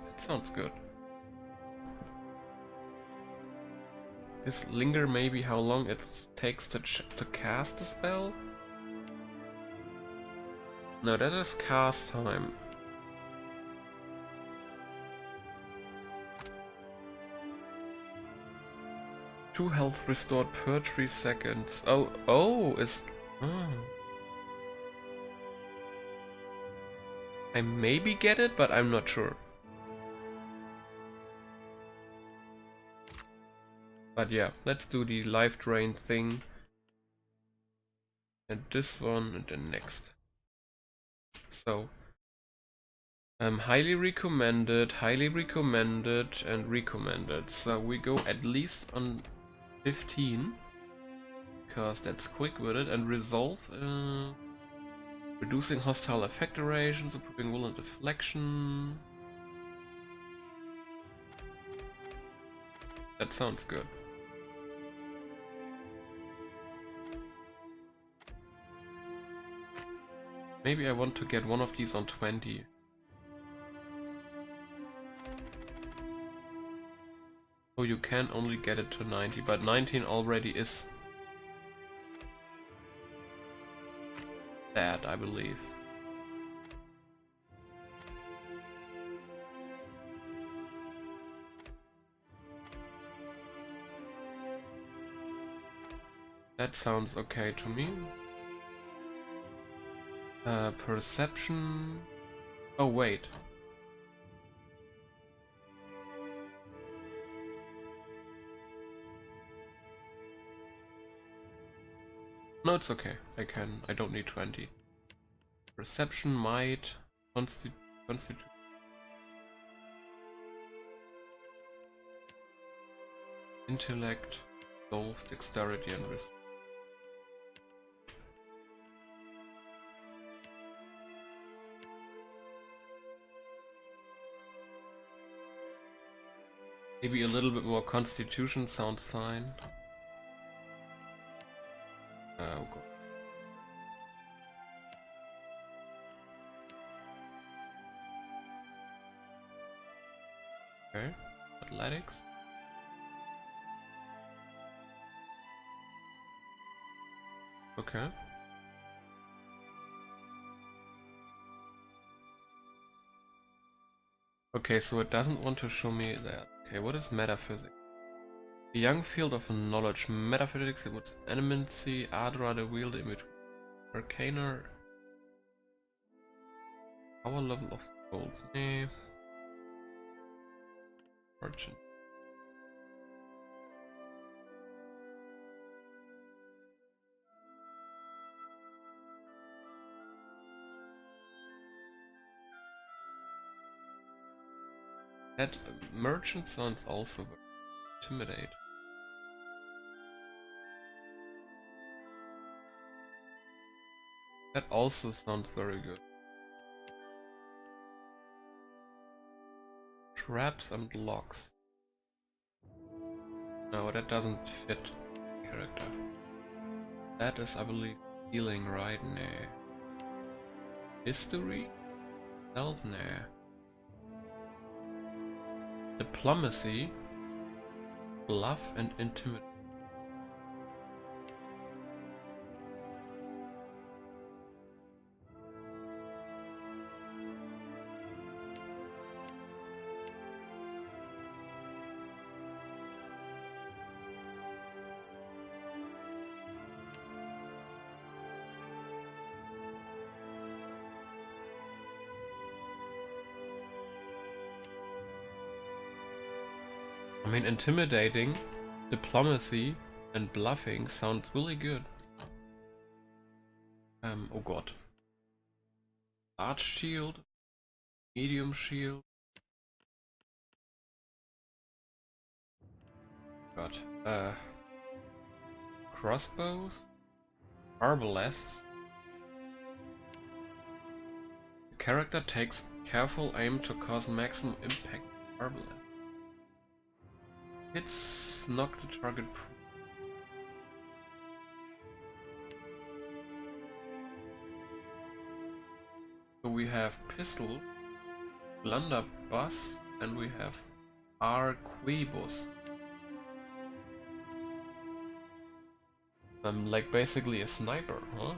Speaker 1: That sounds good. Is linger maybe how long it takes to cast the spell? No, that is cast time. Two health restored per 3 seconds. Oh. I maybe get it, but I'm not sure. But yeah, let's do the life drain thing. And this one and then next. So, highly recommended, and recommended. So we go at least on 15. Because that's quick with it. And resolve, reducing hostile effect durations, improving will and deflection. That sounds good. Maybe I want to get one of these on 20. Oh, you can only get it to 90, but 19 already is that, I believe. That sounds okay to me. Perception. Oh, wait. No, it's okay. I don't need 20. Perception, might, constitution. Intellect, solve, dexterity, and risk. Maybe a little bit more constitution sounds fine. Oh god. Okay. Athletics. Okay. Okay, so it doesn't want to show me that. Okay, what is metaphysics? A young field of knowledge. Metaphysics, it would animancy, Adra, the wield, arcana, power level of souls. Nee. Merchant. That merchant sounds also very intimidate. That also sounds very good. Traps and locks. No, that doesn't fit character. That is, I believe, healing, right? Nah. History? Stealth? Nah. Diplomacy? Bluff and intimidate. I mean, intimidating, diplomacy, and bluffing sounds really good. Oh god. Large shield, medium shield. God. Crossbows, arbalests. The character takes careful aim to cause maximum impact with arbalest. Hits knock the target. So we have pistol, blunderbuss, and we have arquebus. Like basically a sniper, huh?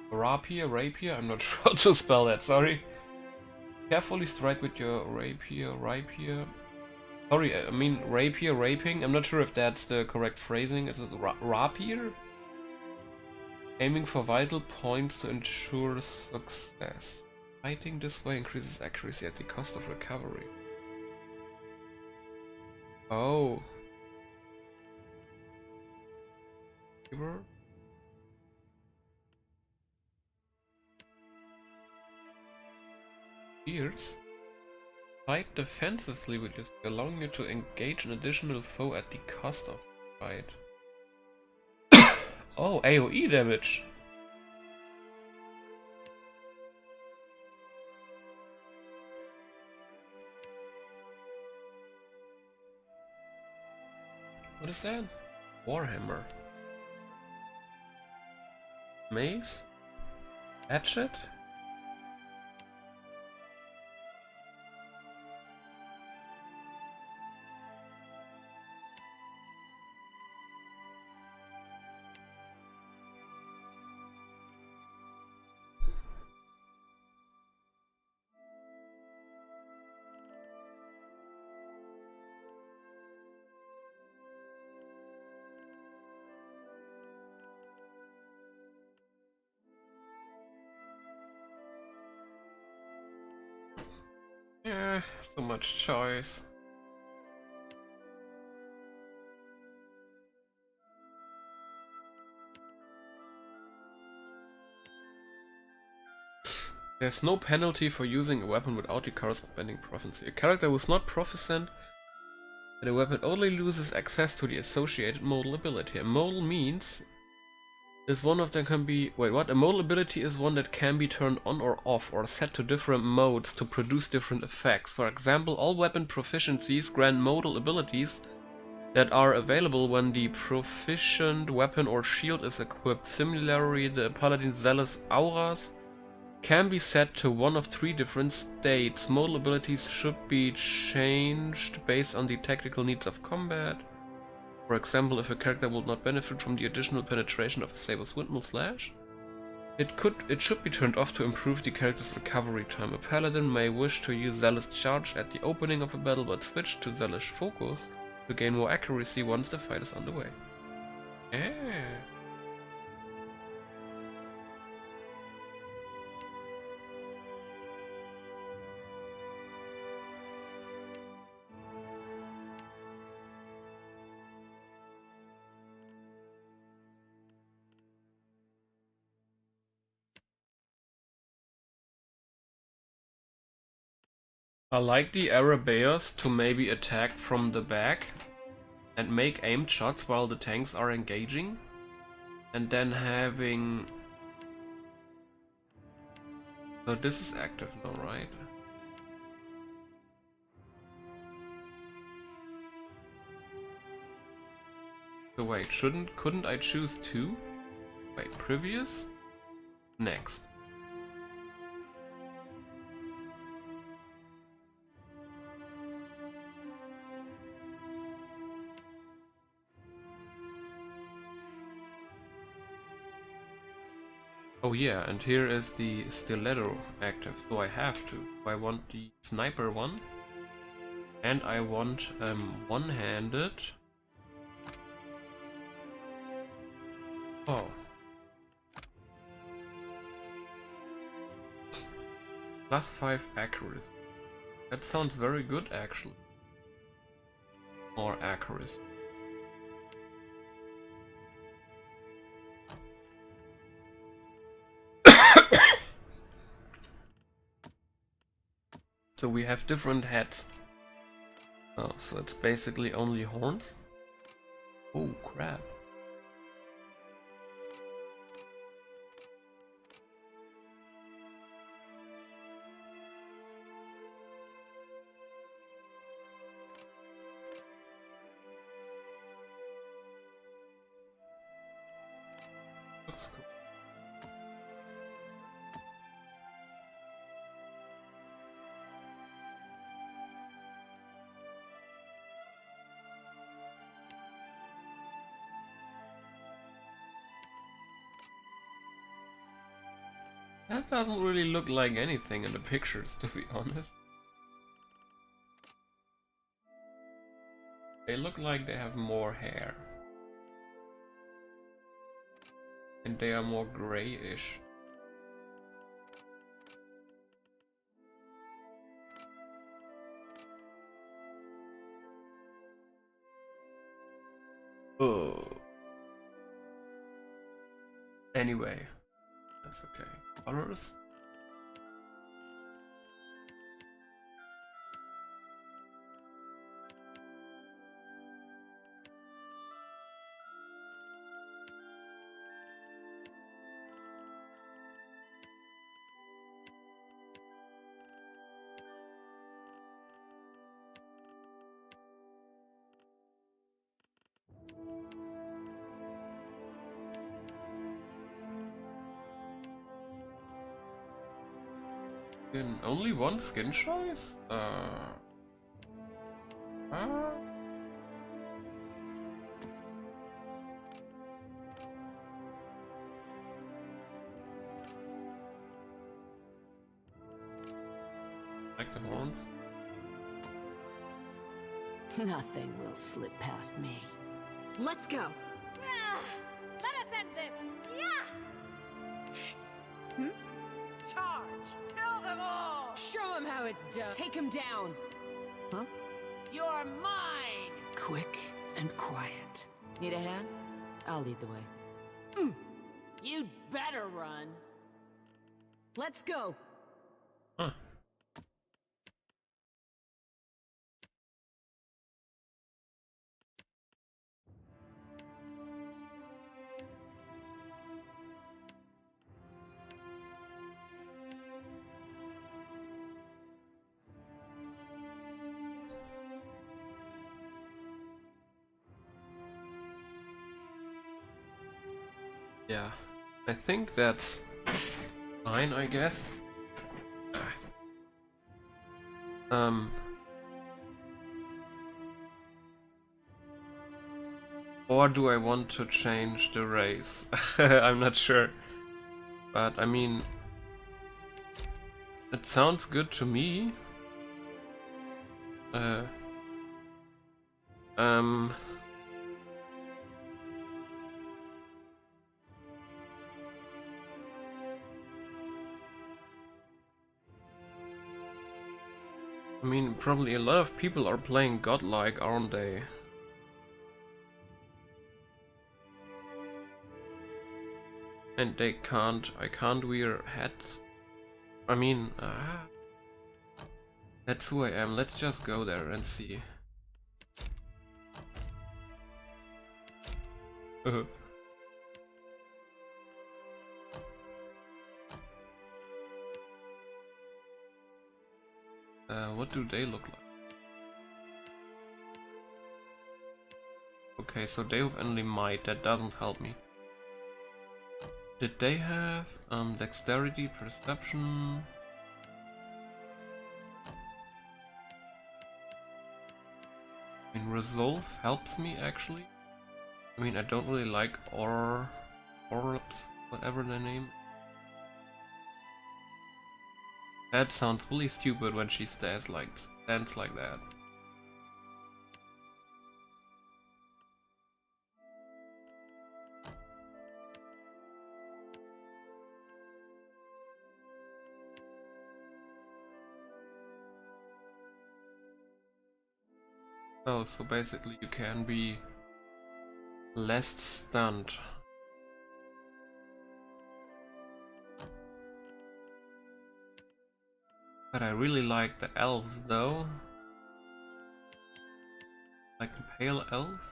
Speaker 1: Rapier, I'm not sure how to spell that, sorry. Carefully strike with your rapier. Sorry, I mean rapier, raping. I'm not sure if that's the correct phrasing. Is it rapier? Aiming for vital points to ensure success. Fighting this way increases accuracy at the cost of recovery. Oh. Spears. Fight defensively with this, allowing you to engage an additional foe at the cost of fight. Oh, AoE damage. What is that? Warhammer. Mace? Hatchet? Yeah, so much choice. There's no penalty for using a weapon without the corresponding proficiency. A character who is not proficient in a weapon only loses access to the associated modal ability. A modal means is one of them can be... Wait, what? A modal ability is one that can be turned on or off or set to different modes to produce different effects. For example, all weapon proficiencies grant modal abilities that are available when the proficient weapon or shield is equipped. Similarly, the Paladin's Zealous auras can be set to one of 3 different states. Modal abilities should be changed based on the tactical needs of combat. For example, if a character will not benefit from the additional penetration of a Saber's Windmill Slash, it should be turned off to improve the character's recovery time. A Paladin may wish to use Zealous Charge at the opening of a battle, but switch to Zealous Focus to gain more accuracy once the fight is underway. I like the Arabeos to maybe attack from the back and make aimed shots while the tanks are engaging, and then having... So this is active now, right? So wait, couldn't I choose 2? Wait, previous? Next. Oh yeah, and here is the stiletto active, so I have to. I want the sniper one, and I want one-handed. Oh. +5 accuracy. That sounds very good actually. More accuracy. So we have different heads. Oh, so it's basically only horns? Oh crap. Looks cool. That doesn't really look like anything in the pictures, to be honest. They look like they have more hair. And they are more grayish. Oh. Anyway, that's okay. Colors? Only one skin choice? Like the horns?
Speaker 5: Nothing will slip past me. Let's go.
Speaker 7: Let us end this! Yeah! Charge! Kill them all! Show them how it's done! Take him down!
Speaker 5: Huh?
Speaker 7: You're mine!
Speaker 5: Quick and quiet.
Speaker 7: Need a hand? I'll lead the way. You'd better run! Let's go!
Speaker 1: Huh. Yeah, I think that's fine, I guess. Or do I want to change the race? I'm not sure. But I mean, it sounds good to me. I mean, probably a lot of people are playing godlike, aren't they? And I can't wear hats. I mean, that's who I am. Let's just go there and see. What do they look like? Okay, so they have only might. That doesn't help me. Did they have dexterity, perception? I mean, resolve helps me actually. I mean, I don't really like orbs, whatever their name. That sounds really stupid when she stands like that. Oh, so basically you can be less stunned. But I really like the elves though. Like the pale elves.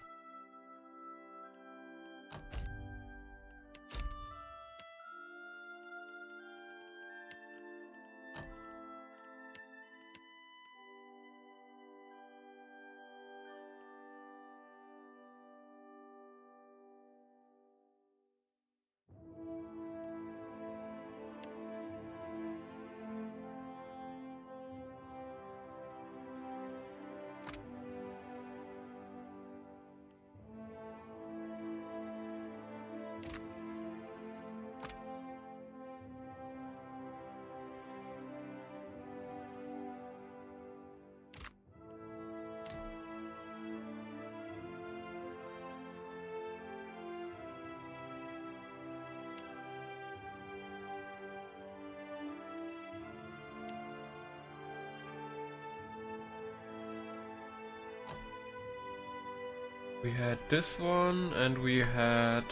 Speaker 1: We had this one, and we had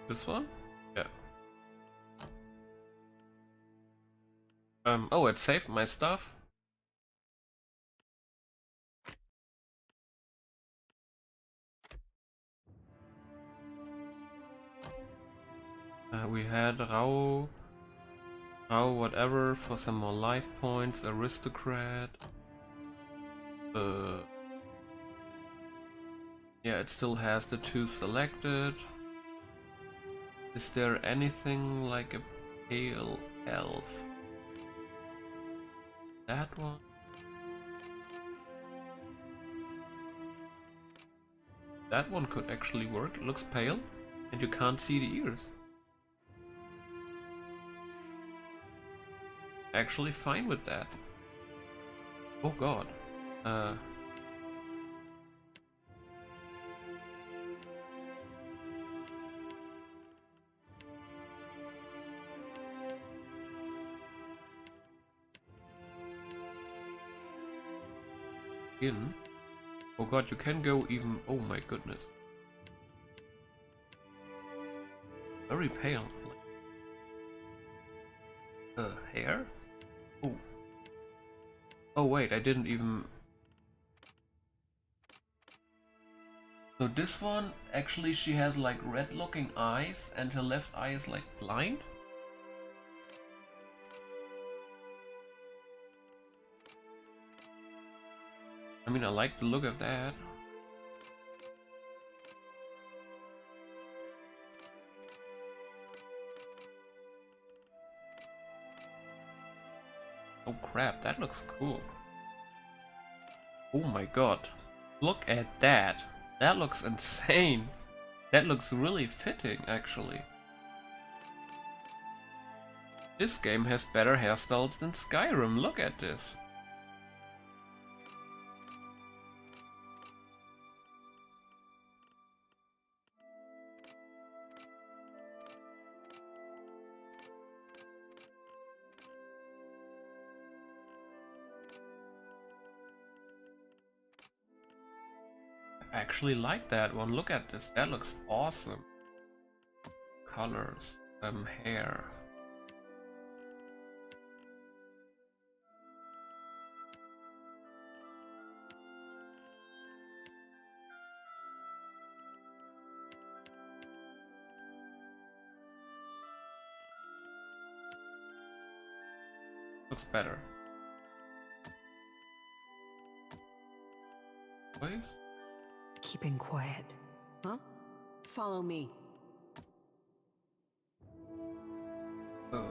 Speaker 1: this one? Yeah. Oh, it saved my stuff. We had Rao whatever for some more life points, aristocrat. Yeah, it still has the 2 selected. Is there anything like a pale elf? That one? That one could actually work. It looks pale and you can't see the ears. Actually fine with that. Oh god. Oh god, you can go even... Oh my goodness. Very pale. Hair? Oh. Oh wait, I didn't even... So this one, actually she has like red looking eyes and her left eye is like blind? I mean, I like the look of that. Oh crap, that looks cool. Oh my god. Look at that. That looks insane. That looks really fitting, actually. This game has better hairstyles than Skyrim. Look at this. I actually like that one. Look at this. That looks awesome. Colors, hair. Looks better. Please?
Speaker 4: Keeping quiet.
Speaker 7: Huh? Follow me.
Speaker 1: Oh.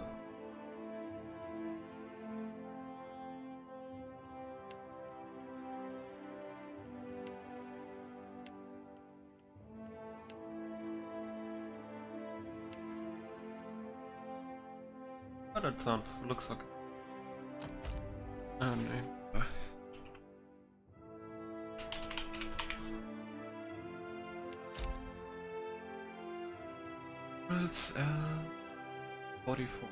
Speaker 1: Oh, that looks okay. And it's 44.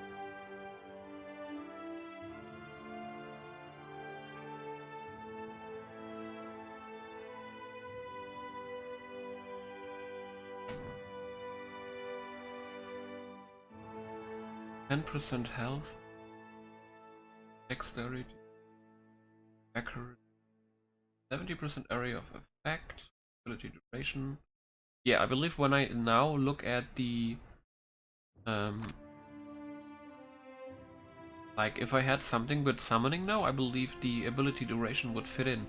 Speaker 1: %, health, dexterity, accuracy, 70% area of effect, ability duration. Yeah, I believe when I now look at the like if I had something with summoning now, I believe the ability duration would fit in,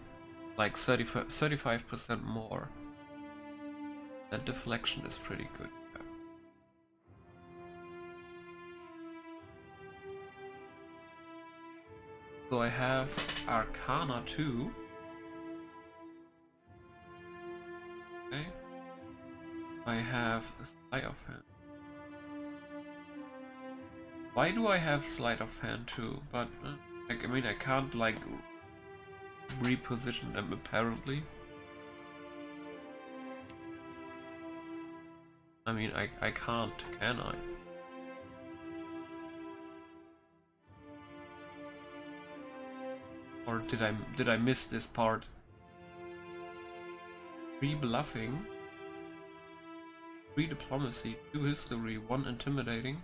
Speaker 1: like 35% more. That deflection is pretty good. So I have Arcana 2. Okay. I have Sleight of Hand. Why do I have Sleight of Hand too? But like, I mean, I can't like reposition them apparently. I mean, I can't, can I? Or did I miss this part? 3 bluffing, 3 diplomacy, 2 history, 1 intimidating.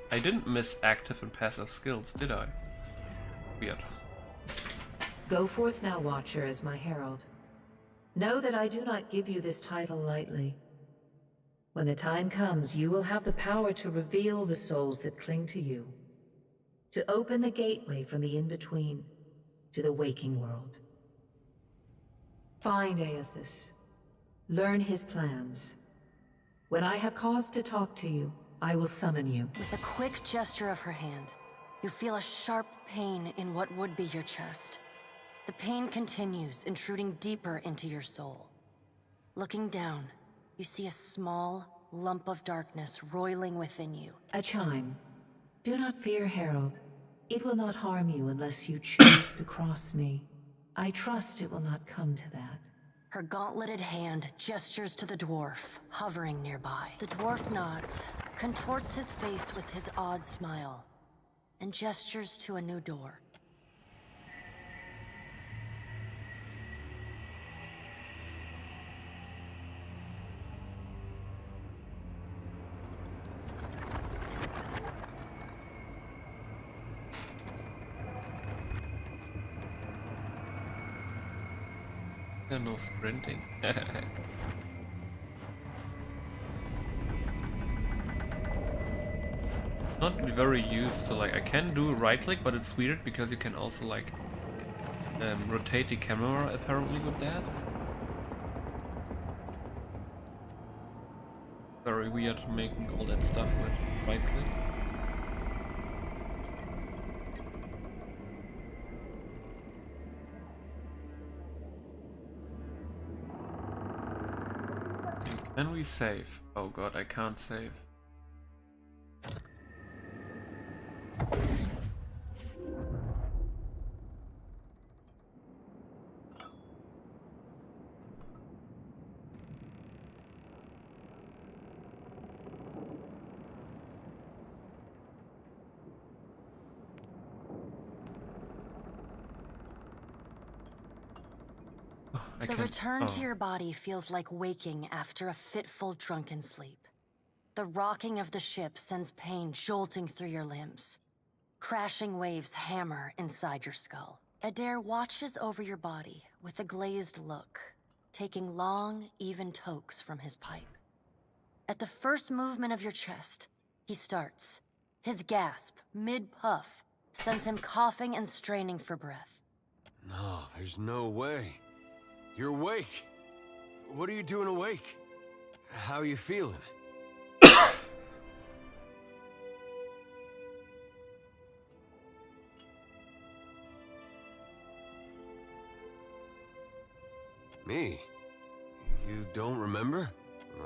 Speaker 1: I didn't miss active and passive skills, did I? Weird.
Speaker 4: Go forth now, Watcher, as my herald. Know that I do not give you this title lightly. When the time comes, you will have the power to reveal the souls that cling to you, to open the gateway from the in-between to the waking world. Find Aethys. Learn his plans. When I have cause to talk to you, I will summon you.
Speaker 2: With a quick gesture of her hand, you feel a sharp pain in what would be your chest. The pain continues, intruding deeper into your soul. Looking down, you see a small lump of darkness roiling within you.
Speaker 4: A chime. Do not fear, Herald. It will not harm you unless you choose to cross me. I trust it will not come to that.
Speaker 2: Her gauntleted hand gestures to the dwarf, hovering nearby. The dwarf nods, contorts his face with his odd smile, and gestures to a new door.
Speaker 1: No sprinting. Not very used to, like, I can do right click, but it's weird because you can also like rotate the camera apparently with that. Very weird making all that stuff with right click. Can we save? Oh god, I can't save.
Speaker 2: The return to your body feels like waking after a fitful drunken sleep. The rocking of the ship sends pain jolting through your limbs. Crashing waves hammer inside your skull. Adair watches over your body with a glazed look, taking long, even tokes from his pipe. At the first movement of your chest, He starts. His gasp, mid-puff, sends him coughing and straining for breath.
Speaker 3: No, there's no way. You're awake. What are you doing awake? How are you feeling? Me? You don't remember?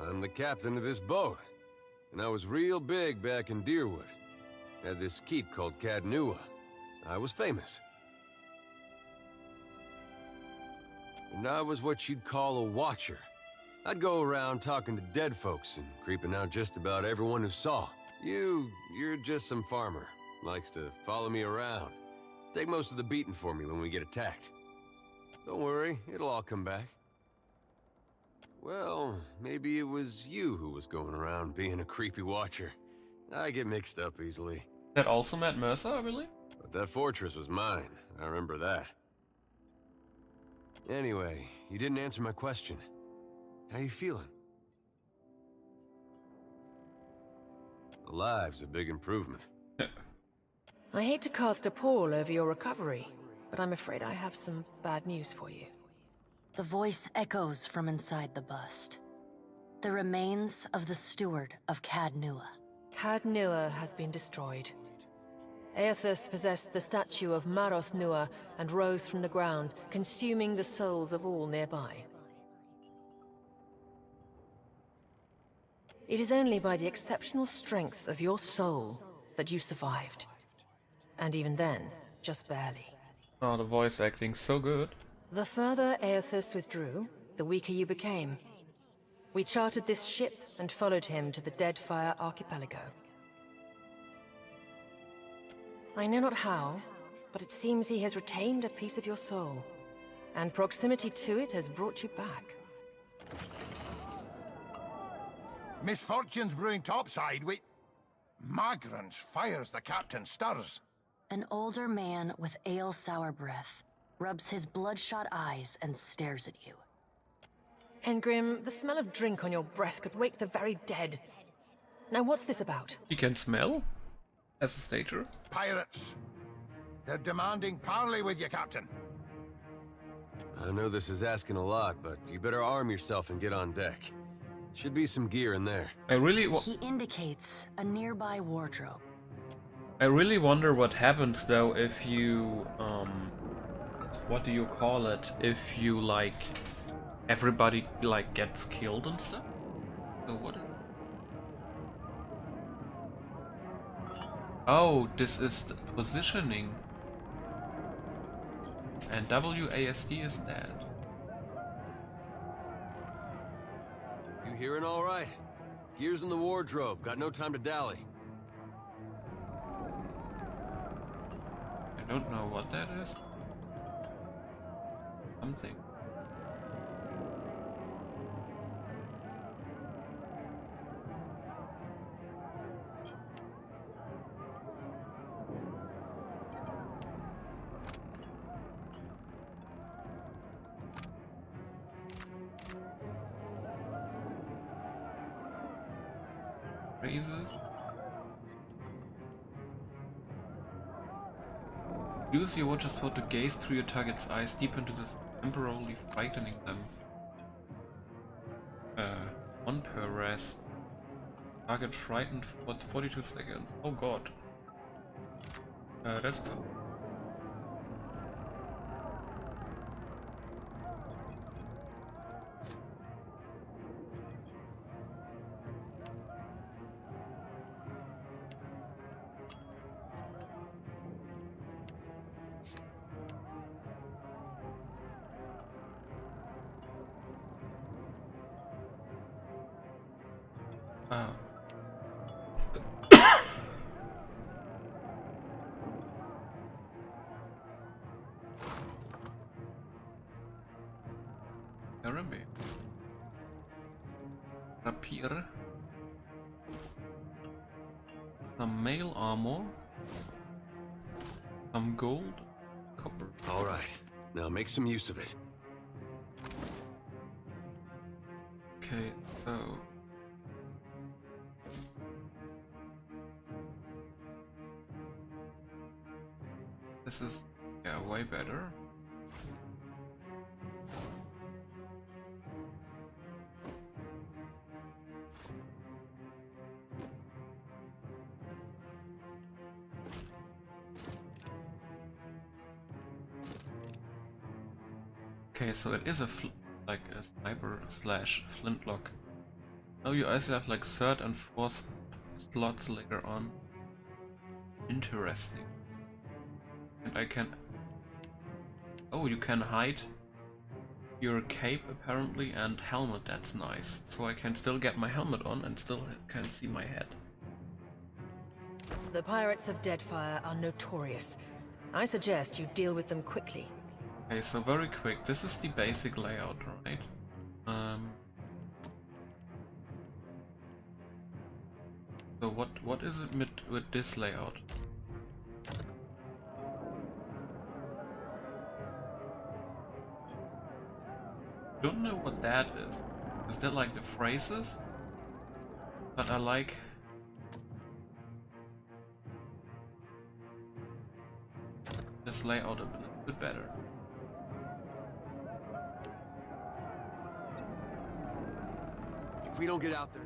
Speaker 3: I'm the captain of this boat. And I was real big back in Deerwood. Had this keep called Cadnua. I was famous. And I was what you'd call a watcher. I'd go around talking to dead folks and creeping out just about everyone who saw. You're just some farmer. Likes to follow me around. Take most of the beating for me when we get attacked. Don't worry, it'll all come back. Well, maybe it was you who was going around being a creepy watcher. I get mixed up easily.
Speaker 1: That also Matt Mercer, I believe?
Speaker 3: But that fortress was mine. I remember that. Anyway, you didn't answer my question. How you feeling? Alive's a big improvement.
Speaker 10: I hate to cast a pall over your recovery, but I'm afraid I have some bad news for you.
Speaker 2: The voice echoes from inside the bust. The remains of the steward of Cadnua.
Speaker 10: Cadnua has been destroyed. Aethys possessed the statue of Maros Nua and rose from the ground, consuming the souls of all nearby. It is only by the exceptional strength of your soul that you survived. And even then, just barely.
Speaker 1: Oh, the voice acting so good.
Speaker 10: The further Aethys withdrew, the weaker you became. We chartered this ship and followed him to the Deadfire Archipelago. I know not how, but it seems he has retained a piece of your soul, and proximity to it has brought you back.
Speaker 6: Misfortune's brewing topside. Magrans fires the captain stirs.
Speaker 2: An older man with ale-sour breath rubs his bloodshot eyes and stares at you.
Speaker 10: Engrim, the smell of drink on your breath could wake the very dead. Now what's this about?
Speaker 1: You can smell? As a stager?
Speaker 6: Pirates. They're demanding parley with you, Captain.
Speaker 3: I know this is asking a lot, but you better arm yourself and get on deck. Should be some gear in there.
Speaker 2: He indicates a nearby wardrobe.
Speaker 1: I really wonder what happens though if you, what do you call it? If you, like, everybody, like, gets killed and stuff? So what? Oh, this is the positioning. And WASD is dead.
Speaker 3: You hearing all right? Gear's in the wardrobe. Got no time to dally.
Speaker 1: I don't know what that is. Something. Phrases. Use your watcher's power to gaze through your target's eyes deep into this, temporarily frightening them. One per rest. Target frightened for 42 seconds. Oh god. That's tough. Wow. Arabi. Rapier. Some mail armor. Some gold. Copper.
Speaker 3: All right. Now make some use of it.
Speaker 1: Okay, so This is, yeah, way better. Okay, so it is a like a sniper slash flintlock. Now you also have like third and fourth slots later on. Interesting. And I can... Oh, you can hide your cape apparently and helmet, that's nice. So I can still get my helmet on and still can see my head.
Speaker 10: The pirates of Deadfire are notorious. I suggest you deal with them quickly.
Speaker 1: Okay, so very quick, this is the basic layout, right? So what is it with this layout? Don't know what that is. Is that like the phrases? But I like... this layout a little bit better.
Speaker 3: If we don't get out there,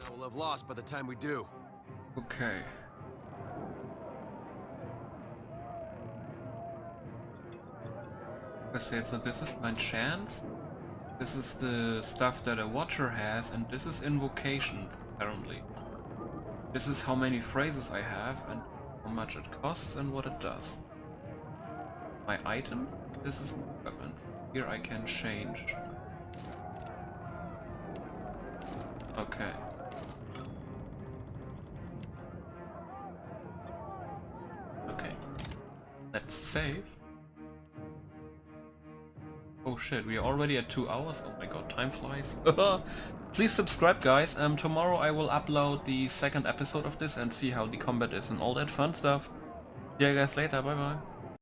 Speaker 3: I will have lost by the time we do.
Speaker 1: Okay. Okay, so this is my chance. This is the stuff that a watcher has, and this is invocations, apparently. This is how many phrases I have, and how much it costs, and what it does. My items, this is my weapons. Here I can change. Okay. Okay. Let's save. Oh shit, we are already at 2 hours. Oh my god, time flies. Please subscribe, guys. Tomorrow I will upload the second episode of this and see how the combat is and all that fun stuff. See you guys later. Bye bye.